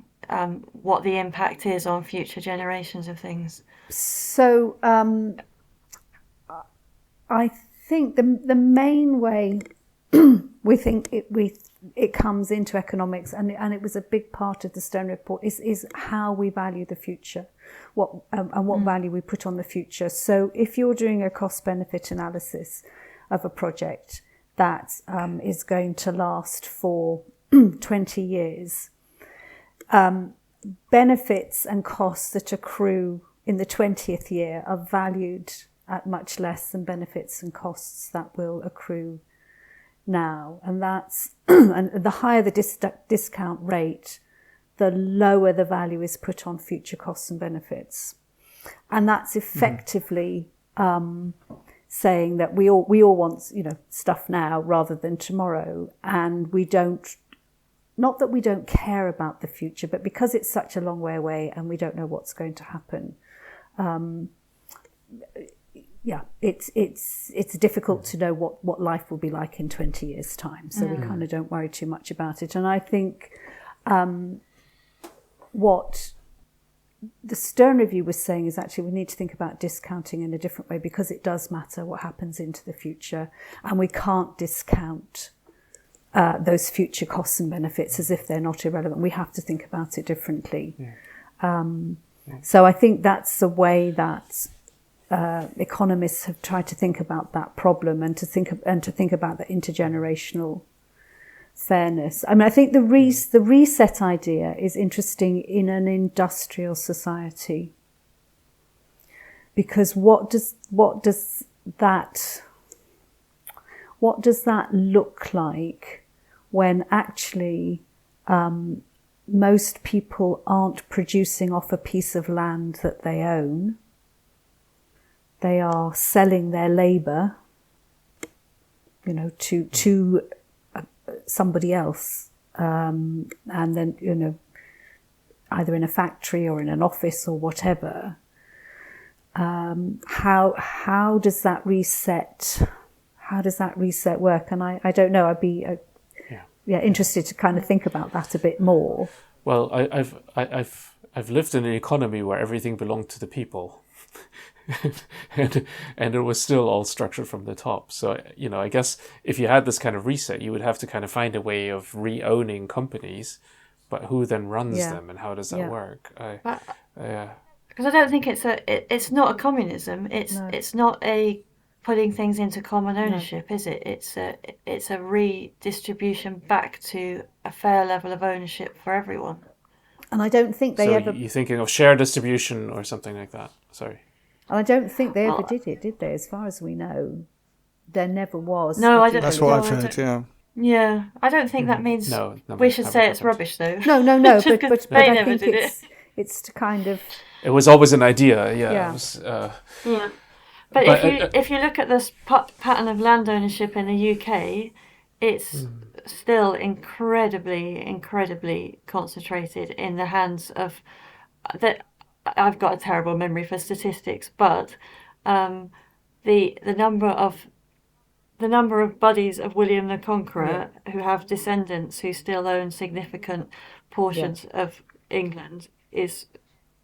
[SPEAKER 2] what the impact is on future generations of things.
[SPEAKER 4] So I think the main way we think it comes into economics, and it was a big part of the Stone Report, is how we value the future, what value we put on the future. So if you're doing a cost-benefit analysis of a project that is going to last for 20 years, benefits and costs that accrue in the 20th year are valued at much less than benefits and costs that will accrue now. And that's and the higher the discount rate, the lower the value is put on future costs and benefits. And that's effectively saying that we all want stuff now rather than tomorrow, and we don't. Not that we don't care about the future, but because it's such a long way away and we don't know what's going to happen, it's difficult to know what life will be like in 20 years' time. So we kind of don't worry too much about it. And I think what the Stern Review was saying is actually we need to think about discounting in a different way, because it does matter what happens into the future, and we can't discount those future costs and benefits as if they're not irrelevant. We have to think about it differently. So I think that's the way that economists have tried to think about that problem, and to think about the intergenerational fairness. I mean, I think the reset idea is interesting in an industrial society, because what does that look like when actually most people aren't producing off a piece of land that they own? They are selling their labour, to somebody else, and then either in a factory or in an office or whatever. How does that reset? How does that reset work? And I don't know. I'd be interested to kind of think about that a bit more.
[SPEAKER 3] Well, I've lived in an economy where everything belonged to the people. and it was still all structured from the top. So, I guess if you had this kind of reset, you would have to kind of find a way of re-owning companies, but who then runs them, and how does that work?
[SPEAKER 2] Because I don't think it's not a communism. It's not a putting things into common ownership, is it? It's a redistribution back to a fair level of ownership for everyone.
[SPEAKER 4] And I don't think they ever...
[SPEAKER 3] You're thinking of share distribution or something like that? Sorry.
[SPEAKER 4] And I don't think they ever did they? As far as we know, there never was.
[SPEAKER 2] No, I don't.
[SPEAKER 1] That's what I've heard.
[SPEAKER 2] Yeah, I don't think that means we should say it's rubbish, though.
[SPEAKER 4] No. but I think it's to kind of.
[SPEAKER 3] It was always an idea. Yeah. It was,
[SPEAKER 2] But if you look at this pattern of land ownership in the UK, it's still incredibly concentrated in the hands of that. I've got a terrible memory for statistics, but the number of buddies of William the Conqueror who have descendants who still own significant portions of England is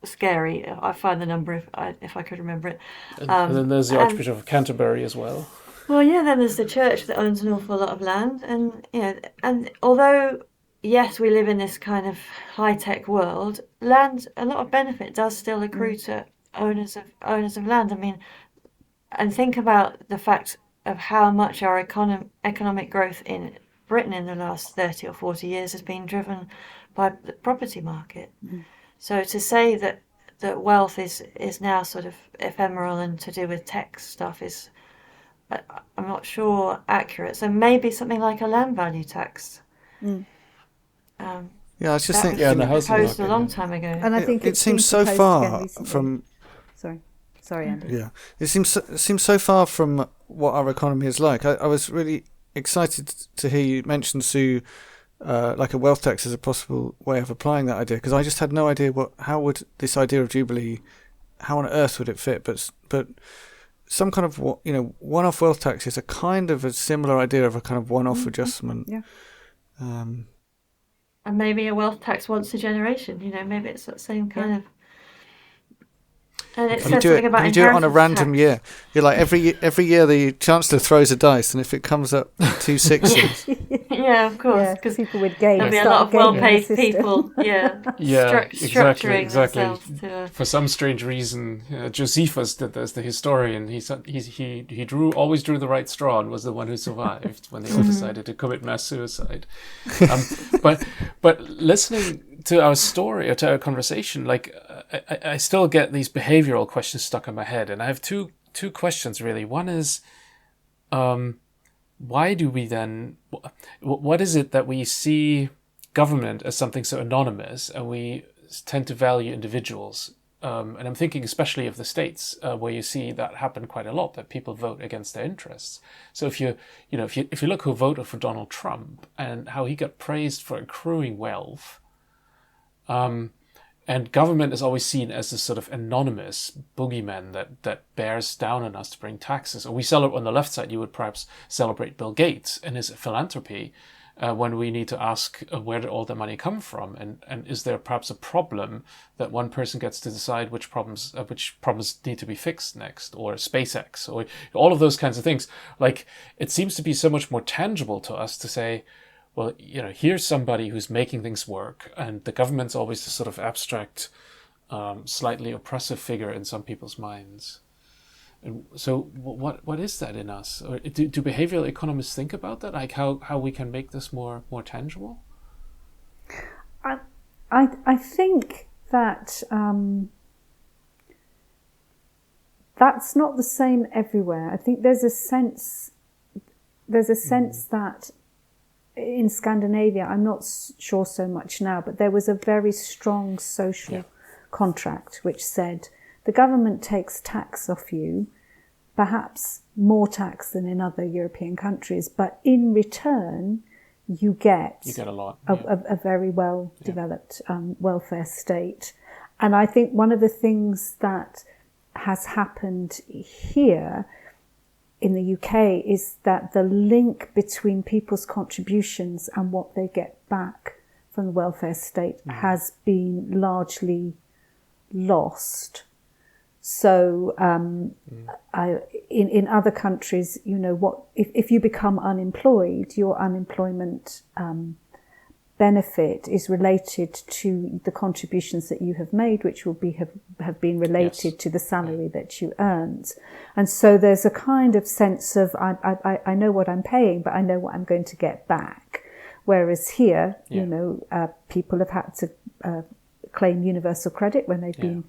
[SPEAKER 2] scary. I find the number if I could remember it.
[SPEAKER 3] And then there's the Archbishop of Canterbury as well.
[SPEAKER 2] Well, yeah. Then there's the church that owns an awful lot of land, and and although yes, we live in this kind of high-tech world, land, a lot of benefit does still accrue to owners of land. I mean, and think about the fact of how much our economic growth in Britain in the last 30 or 40 years has been driven by the property market. So to say that wealth is now sort of ephemeral and to do with tech stuff is, I'm not sure, accurate. So maybe something like a land value tax.
[SPEAKER 1] I was just thinking.
[SPEAKER 3] The housing
[SPEAKER 2] proposed
[SPEAKER 3] market,
[SPEAKER 2] a long time ago.
[SPEAKER 4] And I think
[SPEAKER 1] it seems so far from.
[SPEAKER 4] Sorry, Andy.
[SPEAKER 1] Yeah, it seems so far from what our economy is like. I was really excited to hear you mention, Sue, like a wealth tax as a possible way of applying that idea, because I just had no idea how would this idea of Jubilee, how on earth would it fit? But some kind of one-off wealth tax is a kind of a similar idea of a kind of one-off adjustment.
[SPEAKER 4] Yeah.
[SPEAKER 2] And maybe a wealth tax once a generation. Maybe it's that same kind of. And it says something about
[SPEAKER 1] you do it on a
[SPEAKER 2] inheritance
[SPEAKER 1] random
[SPEAKER 2] tax.
[SPEAKER 1] year. You're like every year the Chancellor throws a dice, and if it comes up 2 sixes,
[SPEAKER 2] yeah, of course, because
[SPEAKER 4] people would gain.
[SPEAKER 2] there'll be a lot of well-paid people.
[SPEAKER 3] Exactly.
[SPEAKER 2] themselves to.
[SPEAKER 3] For some strange reason, Josephus did this. The historian, he always drew the right straw and was the one who survived when they all decided to commit mass suicide. But listening to our story or to our conversation, like I still get these behavioral questions stuck in my head, and I have two questions really. One is, why do we then? What is it that we see government as something so anonymous, and we tend to value individuals? And I'm thinking especially of the States, where you see that happen quite a lot, that people vote against their interests. So if you look who voted for Donald Trump and how he got praised for accruing wealth, And government is always seen as this sort of anonymous boogeyman that bears down on us to bring taxes. Or we celebrate on the left side, you would perhaps celebrate Bill Gates and his philanthropy, when we need to ask, where did all the money come from? And is there perhaps a problem that one person gets to decide which problems need to be fixed next, or SpaceX, or all of those kinds of things? Like, it seems to be so much more tangible to us to say, well, here's somebody who's making things work, and the government's always this sort of abstract, slightly oppressive figure in some people's minds. And so what is that in us? Or do behavioral economists think about that? Like how we can make this more tangible?
[SPEAKER 4] I think that that's not the same everywhere. I think there's a sense that in Scandinavia, I'm not sure so much now, but there was a very strong social contract which said the government takes tax off you, perhaps more tax than in other European countries, but in return you get
[SPEAKER 3] a lot,
[SPEAKER 4] a very well developed welfare state. And I think one of the things that has happened here in the UK is that the link between people's contributions and what they get back from the welfare state has been largely lost. So in other countries, if you become unemployed, your unemployment benefit is related to the contributions that you have made, which will have been related to the salary that you earned. And so there's a kind of sense of, I know what I'm paying, but I know what I'm going to get back. Whereas here, people have had to claim universal credit when they've been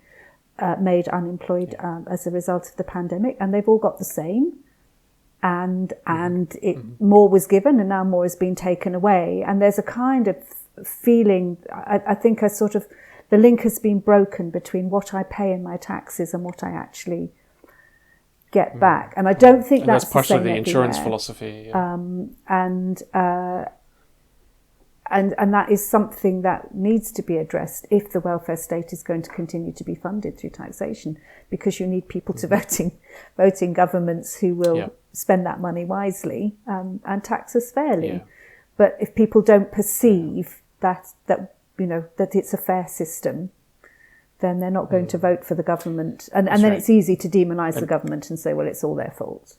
[SPEAKER 4] made unemployed as a result of the pandemic, and they've all got the same. And more was given, and now more has been taken away. And there's a kind of feeling, I think, the link has been broken between what I pay in my taxes and what I actually get back. And I don't think that's
[SPEAKER 3] part
[SPEAKER 4] the
[SPEAKER 3] of
[SPEAKER 4] same
[SPEAKER 3] the insurance
[SPEAKER 4] everywhere.
[SPEAKER 3] philosophy.
[SPEAKER 4] And that is something that needs to be addressed if the welfare state is going to continue to be funded through taxation, because you need people to voting governments who will spend that money wisely and tax us fairly.
[SPEAKER 3] Yeah.
[SPEAKER 4] But if people don't perceive that it's a fair system, then they're not going to vote for the government. And then it's easy to demonise the government and say, well, it's all their fault.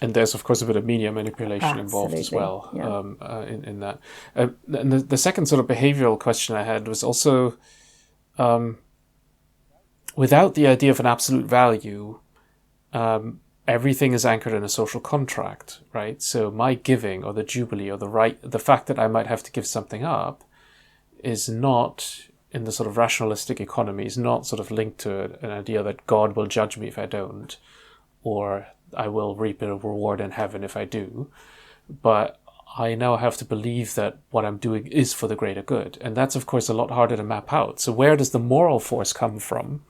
[SPEAKER 3] And there's, of course, a bit of media manipulation involved as well in that. And the second sort of behavioral question I had was also, without the idea of an absolute value, everything is anchored in a social contract, right? So my giving, or the jubilee, or the fact that I might have to give something up, is not, in the sort of rationalistic economy, is not sort of linked to an idea that God will judge me if I don't, or I will reap a reward in heaven if I do. But I now have to believe that what I'm doing is for the greater good. And that's, of course, a lot harder to map out. So where does the moral force come from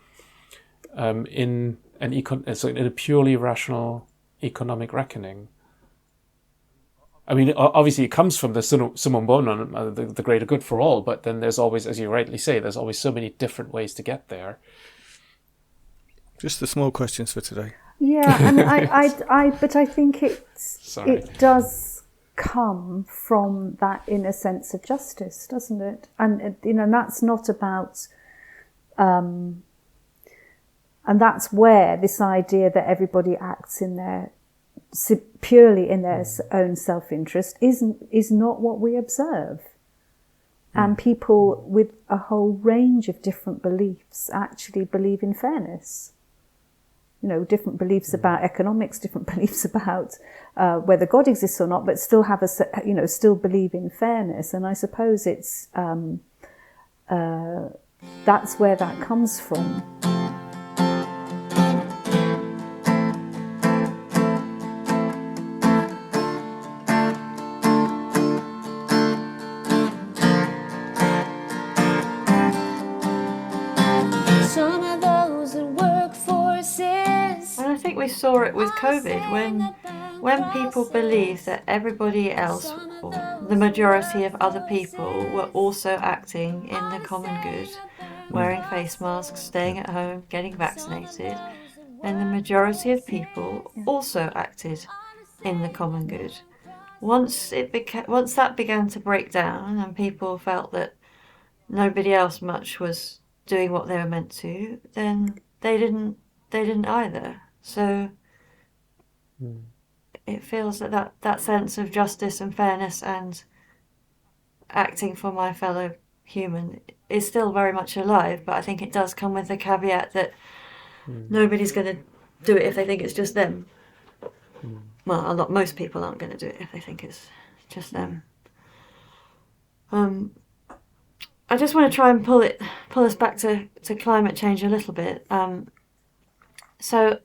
[SPEAKER 3] in a purely rational economic reckoning? I mean, obviously it comes from the summum bonum, the greater good for all, but then there's always, as you rightly say, there's always so many different ways to get there.
[SPEAKER 1] Just the small questions for today.
[SPEAKER 4] Yeah, and but I think it does come from that inner sense of justice, doesn't it? And that's not about, and that's where this idea that everybody acts purely in their own self-interest is not what we observe. And people with a whole range of different beliefs actually believe in fairness. Different beliefs about economics, different beliefs about whether God exists or not, but still have still believe in fairness. And I suppose it's that's where that comes from.
[SPEAKER 5] Some of those that work forces.
[SPEAKER 2] And I think we saw it with COVID when people believed that everybody else, or the majority of other people were also acting in the common good, wearing face masks, staying at home, getting vaccinated, and the majority of people also acted in the common good. Once that began to break down and people felt that nobody else much was doing what they were meant to, then they didn't either. So it feels that sense of justice and fairness and acting for my fellow human is still very much alive, but I think it does come with the caveat that nobody's going to do it if they think it's just them. Well, most people aren't going to do it if they think it's just them. I just want to try and pull us back to climate change a little bit. So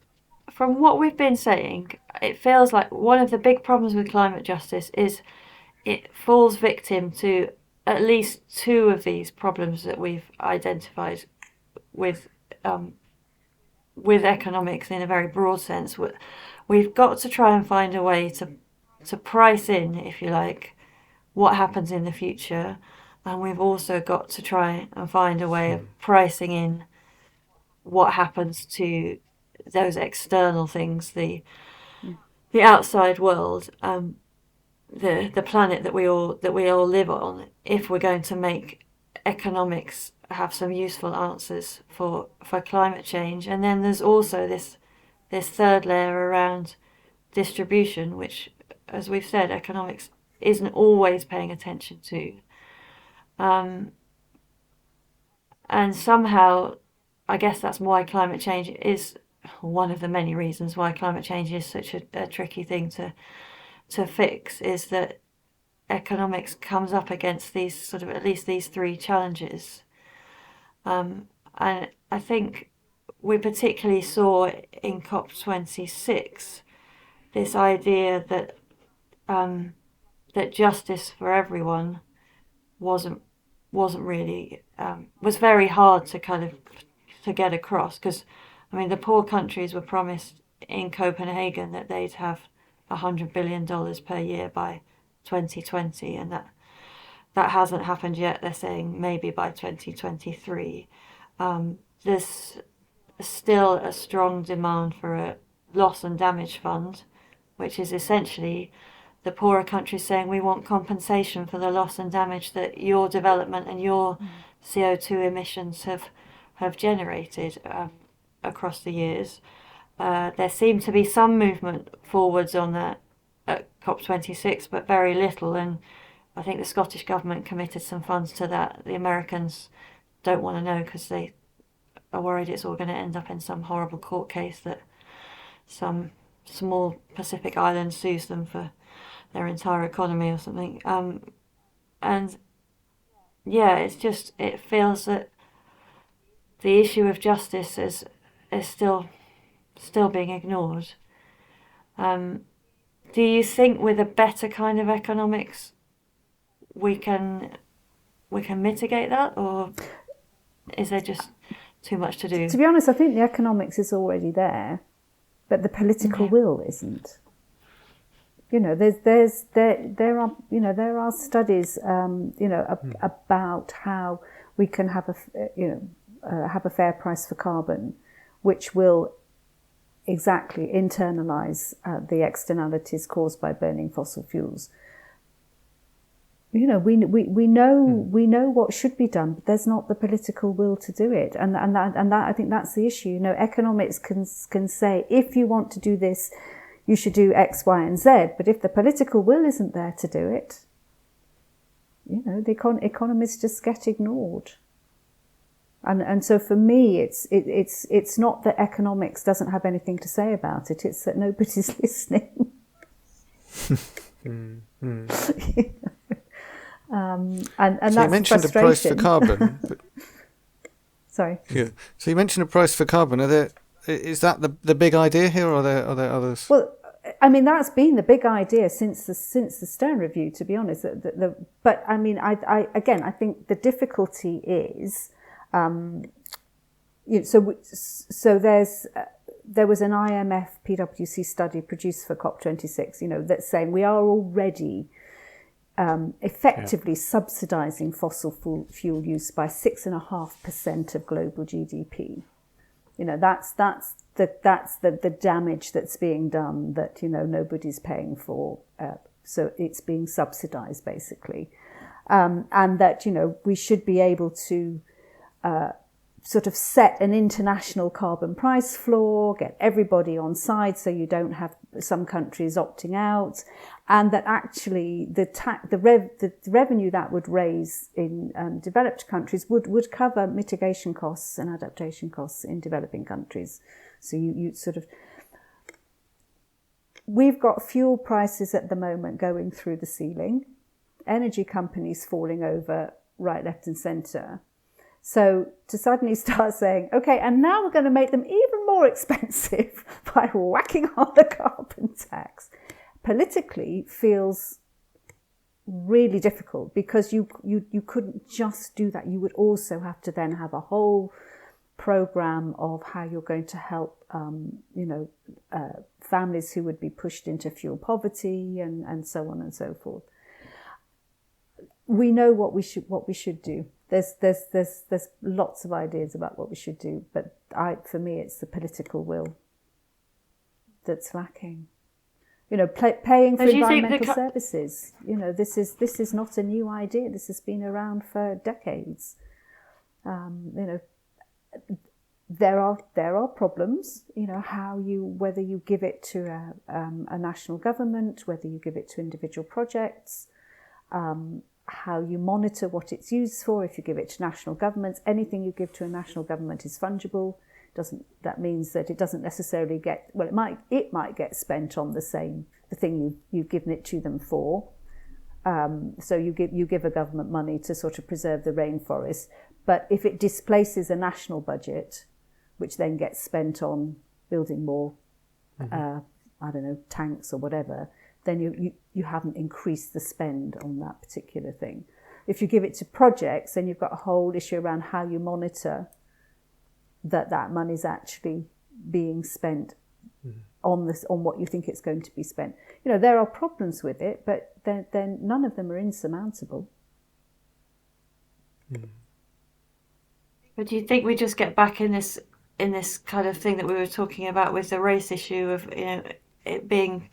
[SPEAKER 2] from what we've been saying, it feels like one of the big problems with climate justice is it falls victim to at least two of these problems that we've identified with economics in a very broad sense. We've got to try and find a way to price in, if you like, what happens in the future, and we've also got to try and find a way of pricing in what happens to those external things, the outside world, the planet that we all live on, if we're going to make economics have some useful answers for climate change. And then there's also this third layer around distribution, which, as we've said, economics isn't always paying attention to. And somehow, I guess that's why climate change is one of the many reasons why climate change is such a tricky thing to fix, is that economics comes up against these at least these three challenges. And I think we particularly saw in COP26 this idea that that justice for everyone wasn't really was very hard to to get across, because the poor countries were promised in Copenhagen that they'd have $100 billion per year by 2020, and that hasn't happened yet. They're saying maybe by 2023. There's still a strong demand for a loss and damage fund, which is essentially the poorer countries saying we want compensation for the loss and damage that your development and your CO2 emissions have generated across the years. There seemed to be some movement forwards on that at COP26, but very little, and I think the Scottish government committed some funds to that. The Americans don't want to know because they are worried it's all going to end up in some horrible court case that some small Pacific island sues them for their entire economy or something. And yeah, it feels that the issue of justice is still being ignored. Do you think with a better kind of economics we can mitigate that, or is there just too much to do?
[SPEAKER 4] To be honest, I think the economics is already there, but the political will isn't. There are studies, about how we can have a fair price for carbon, which will exactly internalize the externalities caused by burning fossil fuels. We know what should be done, but there's not the political will to do it, and that I think that's the issue. Economics can say, if you want to do this, you should do X, Y, and Z. But if the political will isn't there to do it, the economists just get ignored. And so for me, it's not that economics doesn't have anything to say about it; it's that nobody's listening. And
[SPEAKER 1] so
[SPEAKER 4] that's
[SPEAKER 1] you mentioned a price for carbon.
[SPEAKER 4] Sorry.
[SPEAKER 1] Yeah. So you mentioned a price for carbon. Is that the big idea here, or are there others?
[SPEAKER 4] Well, that's been the big idea since the Stern Review, to be honest. But I think the difficulty is, so there was an IMF PwC study produced for COP26, that's saying we are already effectively subsidizing fossil fuel use by 6.5% of global GDP. That's the damage that's being done that nobody's paying for. So it's being subsidized basically, and that we should be able to sort of set an international carbon price floor, get everybody on side so you don't have some countries opting out, and that actually the revenue that would raise in developed countries would cover mitigation costs and adaptation costs in developing countries. So you sort of... We've got fuel prices at the moment going through the ceiling, energy companies falling over right, left and centre. So to suddenly start saying, okay, and now we're going to make them even more expensive by whacking on the carbon tax, politically feels really difficult, because you couldn't just do that. You would also have to then have a whole program of how you're going to help, families who would be pushed into fuel poverty and so on and so forth. We know what we should do. There's lots of ideas about what we should do, but for me, it's the political will that's lacking. Paying for environmental services. This is not a new idea. This has been around for decades. There are problems. Whether you give it to a national government, whether you give it to individual projects. How you monitor what it's used for. If you give it to national governments, anything you give to a national government is fungible. That means that it doesn't necessarily get, well, it might get spent on the thing you've given it to them for. So you give a government money to sort of preserve the rainforest, but if it displaces a national budget, which then gets spent on building more, tanks or whatever, then you haven't increased the spend on that particular thing. If you give it to projects, then you've got a whole issue around how you monitor that money's actually being spent on what you think it's going to be spent. There are problems with it, but then none of them are insurmountable.
[SPEAKER 2] But do you think we just get back in this kind of thing that we were talking about with the race issue of it being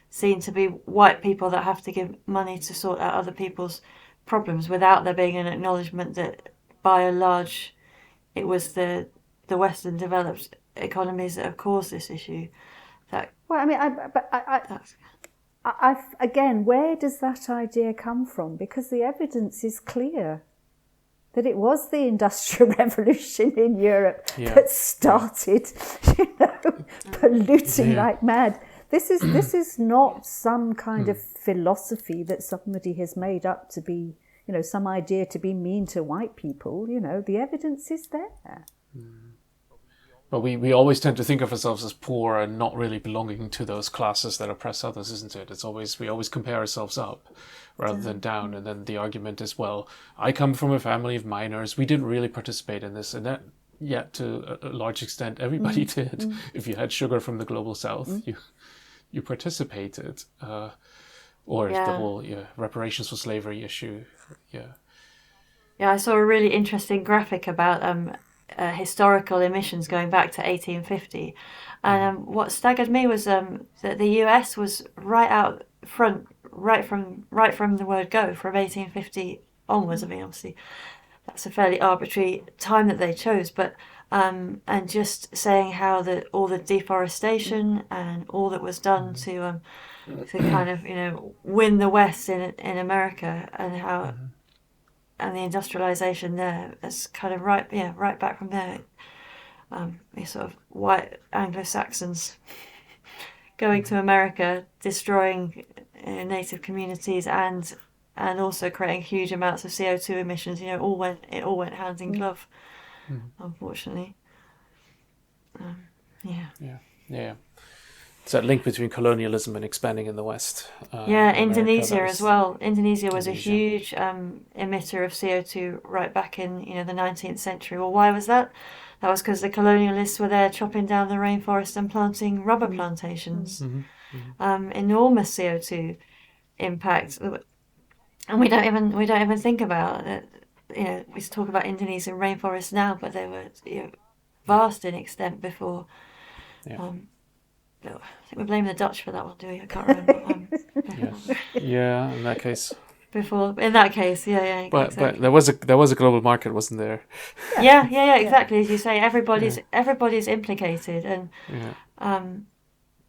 [SPEAKER 2] seen to be white people that have to give money to sort out other people's problems, without there being an acknowledgement that by and large it was the Western developed economies that have caused this issue?
[SPEAKER 4] Again, where does that idea come from? Because the evidence is clear that it was the Industrial Revolution in Europe that started, polluting like mad. This is not some kind of philosophy that somebody has made up to be, some idea to be mean to white people. The evidence is there.
[SPEAKER 3] But we always tend to think of ourselves as poor and not really belonging to those classes that oppress others, isn't it? We always compare ourselves up rather than down. And then the argument is, well, I come from a family of miners. We didn't really participate in this. And that, yet to a large extent, everybody did. If you had sugar from the global south, you participated. Or the whole reparations for slavery issue. Yeah,
[SPEAKER 2] I saw a really interesting graphic about historical emissions going back to 1850, and what staggered me was that the US was right out front, right from the word go, from 1850 onwards. I mean, obviously that's a fairly arbitrary time that they chose, but and just saying how all the deforestation and all that was done to kind of win the West in America, and how and the industrialization there, that's kind of right back from there. Sort of white Anglo-Saxons going to America, destroying native communities, and also creating huge amounts of CO2 emissions. It all went hand in glove, unfortunately.
[SPEAKER 3] It's that link between colonialism and expanding in the West.
[SPEAKER 2] Indonesia as well. Indonesia was a huge emitter of CO2 right back in the 19th century. Well, why was that? That was because the colonialists were there chopping down the rainforest and planting rubber plantations. Enormous CO2 impact. and we don't even think about it. You know, we talk about Indonesian rainforests now, but they were, you know, vast in extent before.
[SPEAKER 3] Yeah.
[SPEAKER 2] I think we blame the Dutch for that one, do we? I can't remember.
[SPEAKER 3] Yeah, in that case.
[SPEAKER 2] Before, in that case, yeah,
[SPEAKER 3] But
[SPEAKER 2] exactly.
[SPEAKER 3] there was a global market, wasn't there?
[SPEAKER 2] Yeah, exactly. As you say, everybody's implicated, and
[SPEAKER 3] Yeah.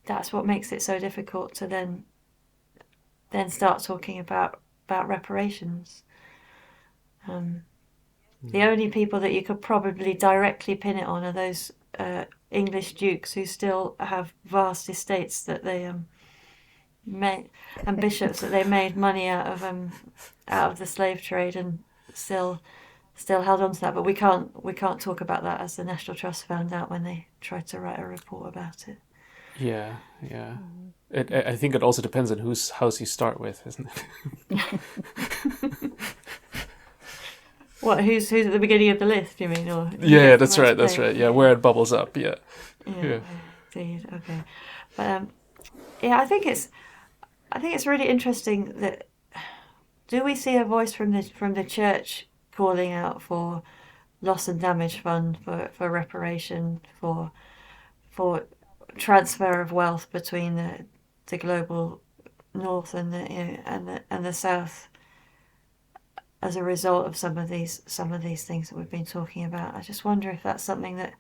[SPEAKER 2] that's what makes it so difficult to then start talking about reparations. The only people that you could probably directly pin it on are those English dukes who still have vast estates that they made, and bishops that they made money out of the slave trade, and still held on to that. But we can't talk about that, as the National Trust found out when they tried to write a report about it.
[SPEAKER 3] Yeah. I think it also depends on whose house you start with, isn't it?
[SPEAKER 2] What? Who's at the beginning of the list? You mean, or
[SPEAKER 3] Yeah, that's right. Yeah, where it bubbles up. Yeah.
[SPEAKER 2] Indeed. Okay, but yeah, I think it's really interesting that, do we see a voice from the church calling out for loss and damage fund, for reparation, for transfer of wealth between the global north and the south, as a result of some of these things that we've been talking about? I just wonder if that's something that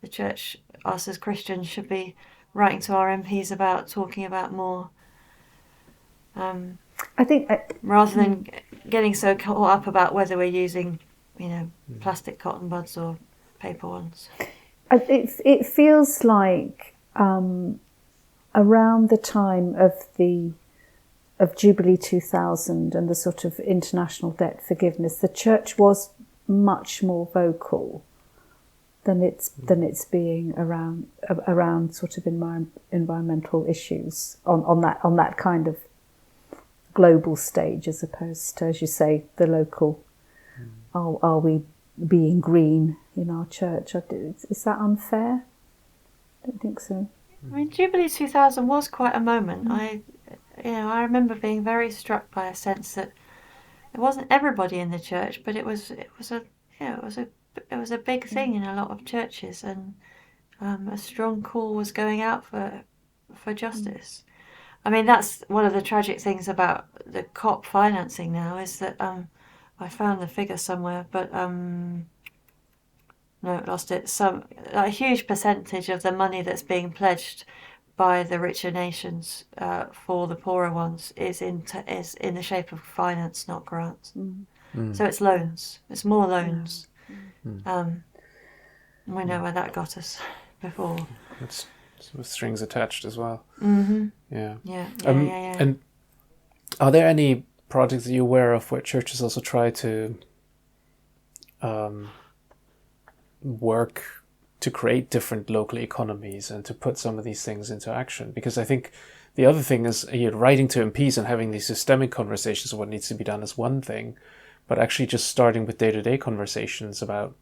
[SPEAKER 2] the church, us as Christians, should be writing to our MPs about, talking about more.
[SPEAKER 4] I think
[SPEAKER 2] Rather than getting so caught up about whether we're using, plastic cotton buds or paper ones.
[SPEAKER 4] it feels like around the time of Jubilee 2000 and the sort of international debt forgiveness, the church was much more vocal than it's being around sort of environmental issues on that kind of global stage, as opposed to, as you say, the local. Are we being green in our church? Is that unfair? I don't think so.
[SPEAKER 2] I mean, Jubilee 2000 was quite a moment. I remember being very struck by a sense that it wasn't everybody in the church, but it was a big thing in a lot of churches, and a strong call was going out for justice. I mean, that's one of the tragic things about the COP financing now, is that I found the figure somewhere, but no, lost it. A huge percentage of the money that's being pledged by the richer nations for the poorer ones is in the shape of finance, not grants. So it's loans. It's more loans. We know where that got us before.
[SPEAKER 3] It's with strings attached as well.
[SPEAKER 2] Mm-hmm.
[SPEAKER 3] Yeah.
[SPEAKER 2] Yeah.
[SPEAKER 3] And are there any projects that you're aware of where churches also try to work to create different local economies and to put some of these things into action? Because I think the other thing is, writing to MPs and having these systemic conversations of what needs to be done is one thing, but actually just starting with day-to-day conversations about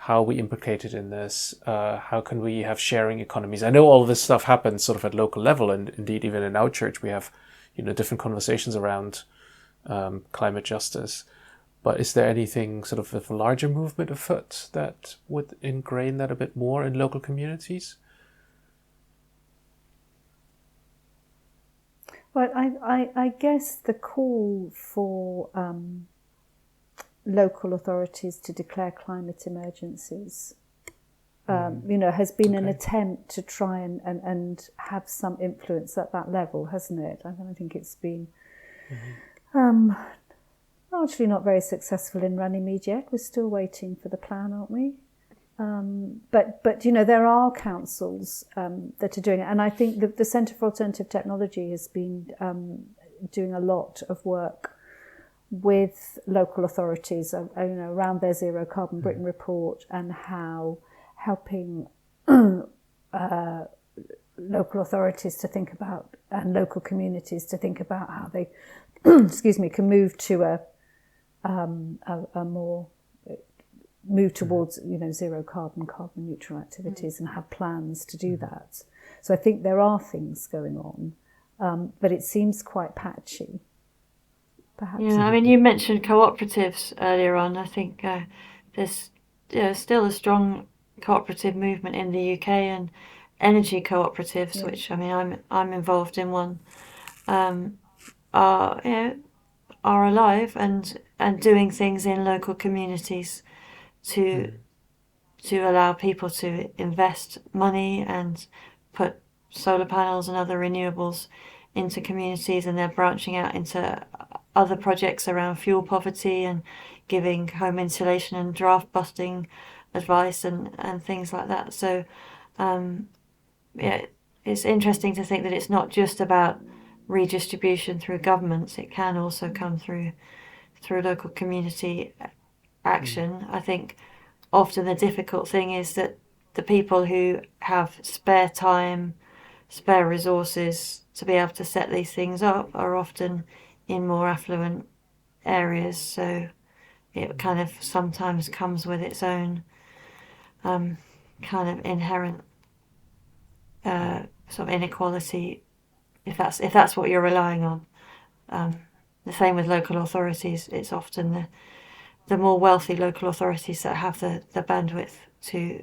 [SPEAKER 3] how we implicated in this, how can we have sharing economies? I know all of this stuff happens sort of at local level, and indeed even in our church we have, different conversations around climate justice. But is there anything sort of a larger movement afoot that would ingrain that a bit more in local communities?
[SPEAKER 4] Well, I guess the call for local authorities to declare climate emergencies, has been an attempt to try and have some influence at that level, hasn't it? I think it's been largely not very successful in Runnymede yet. We're still waiting for the plan, aren't we? But there are councils that are doing it, and I think the Centre for Alternative Technology has been doing a lot of work with local authorities, around their Zero Carbon Britain report, and how helping local authorities to think about, and local communities to think about how they, can move to a more move towards zero carbon neutral activities, and have plans to do that. So I think there are things going on, but it seems quite patchy. perhaps.
[SPEAKER 2] Yeah, I mean, you mentioned cooperatives earlier on. I think there's still a strong cooperative movement in the UK, and energy cooperatives, which, I mean, I'm involved in one, are are alive and doing things in local communities to allow people to invest money and put solar panels and other renewables into communities, and they're branching out into other projects around fuel poverty and giving home insulation and draft busting advice and things like that. So it's interesting to think that it's not just about redistribution through governments. It can also come through local community action. I think often the difficult thing is that the people who have spare time, spare resources to be able to set these things up are often in more affluent areas. So it kind of sometimes comes with its own kind of inherent sort of inequality, if that's what you're relying on. The same with local authorities. It's often the more wealthy local authorities that have the bandwidth to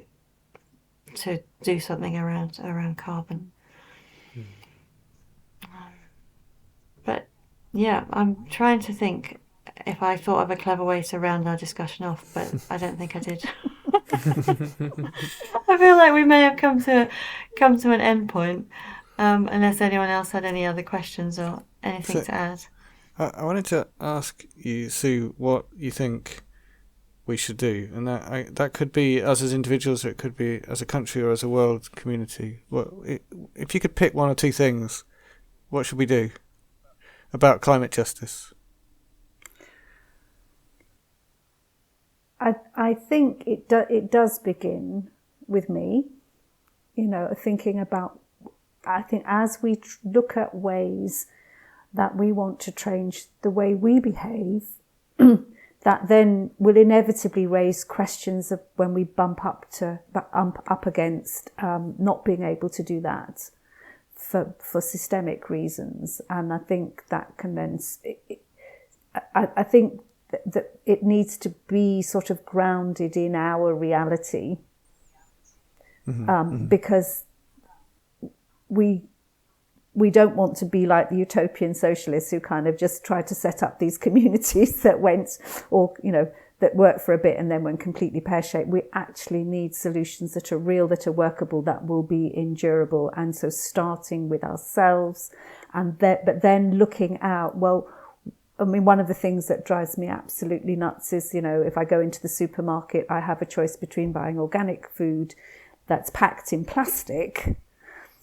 [SPEAKER 2] do something around carbon. But yeah, I'm trying to think if I thought of a clever way to round our discussion off, but I don't think I did. I feel like we may have come to an end point, unless anyone else had any other questions or anything to add.
[SPEAKER 1] I wanted to ask you, Sue, what you think we should do, and that could be us as individuals, or it could be as a country or as a world community. If you could pick one or two things, what should we do about climate justice?
[SPEAKER 4] I think it does begin with me, thinking about, I think as we look at ways that we want to change the way we behave, that then will inevitably raise questions of when we bump up against not being able to do that for systemic reasons. And I think that can then, I think that it needs to be sort of grounded in our reality, because we don't want to be like the utopian socialists who kind of just tried to set up these communities that went, or that worked for a bit and then went completely pear-shaped. We actually need solutions that are real, that are workable, that will be endurable. And so starting with ourselves, but then looking out, well, I mean, one of the things that drives me absolutely nuts is, if I go into the supermarket, I have a choice between buying organic food that's packed in plastic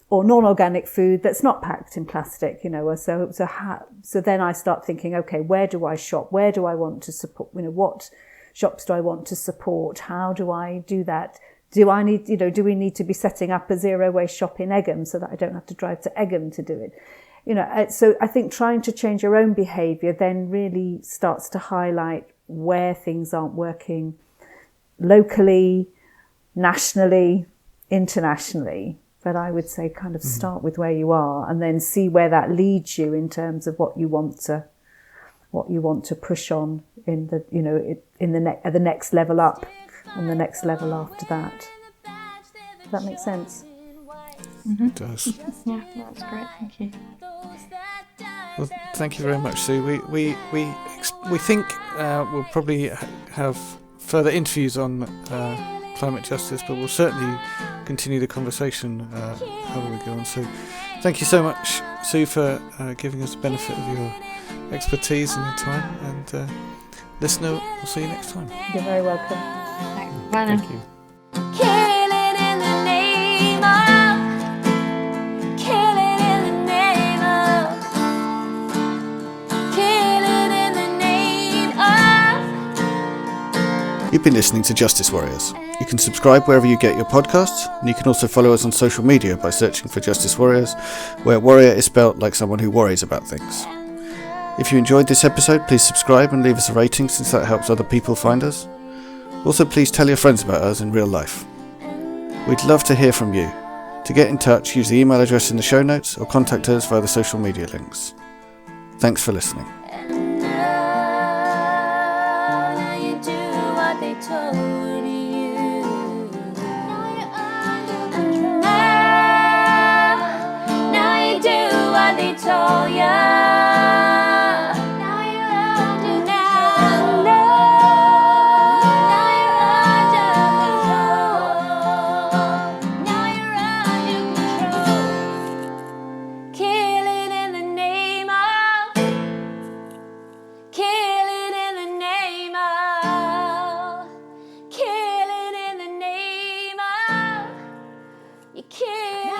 [SPEAKER 4] or non-organic food that's not packed in plastic, So then I start thinking, okay, where do I shop? Where do I want to support? What shops do I want to support? How do I do that? Do we need to be setting up a zero waste shop in Egham so that I don't have to drive to Egham to do it? So I think trying to change your own behaviour then really starts to highlight where things aren't working locally, nationally, internationally. But I would say kind of start with where you are and then see where that leads you in terms of what you want to push on in the next level up and the next level after that. Does that make sense?
[SPEAKER 1] Mm-hmm. It does.
[SPEAKER 2] Yeah, that's great. Thank you.
[SPEAKER 1] Well, thank you very much, Sue. We think we'll probably have further interviews on climate justice, but we'll certainly continue the conversation however we go on. So thank you so much, Sue, for giving us the benefit of your expertise and your time. And listener, we'll see you next time.
[SPEAKER 4] You're very welcome.
[SPEAKER 2] Thank
[SPEAKER 1] you. You've been listening to Justice Warriors. You can subscribe wherever you get your podcasts, and you can also follow us on social media by searching for Justice Warriors, where warrior is spelt like someone who worries about things. If you enjoyed this episode, please subscribe and leave us a rating, since that helps other people find us. Also, please tell your friends about us in real life. We'd love to hear from you. To get in touch, use the email address in the show notes or contact us via the social media links. Thanks for listening.
[SPEAKER 5] told you. Now you're under control. And now you do what they told you. Now you're under control. Now you're under control. Now you're under control. Killing in the name of. Killing in the name of. Killing in the name of. You kill.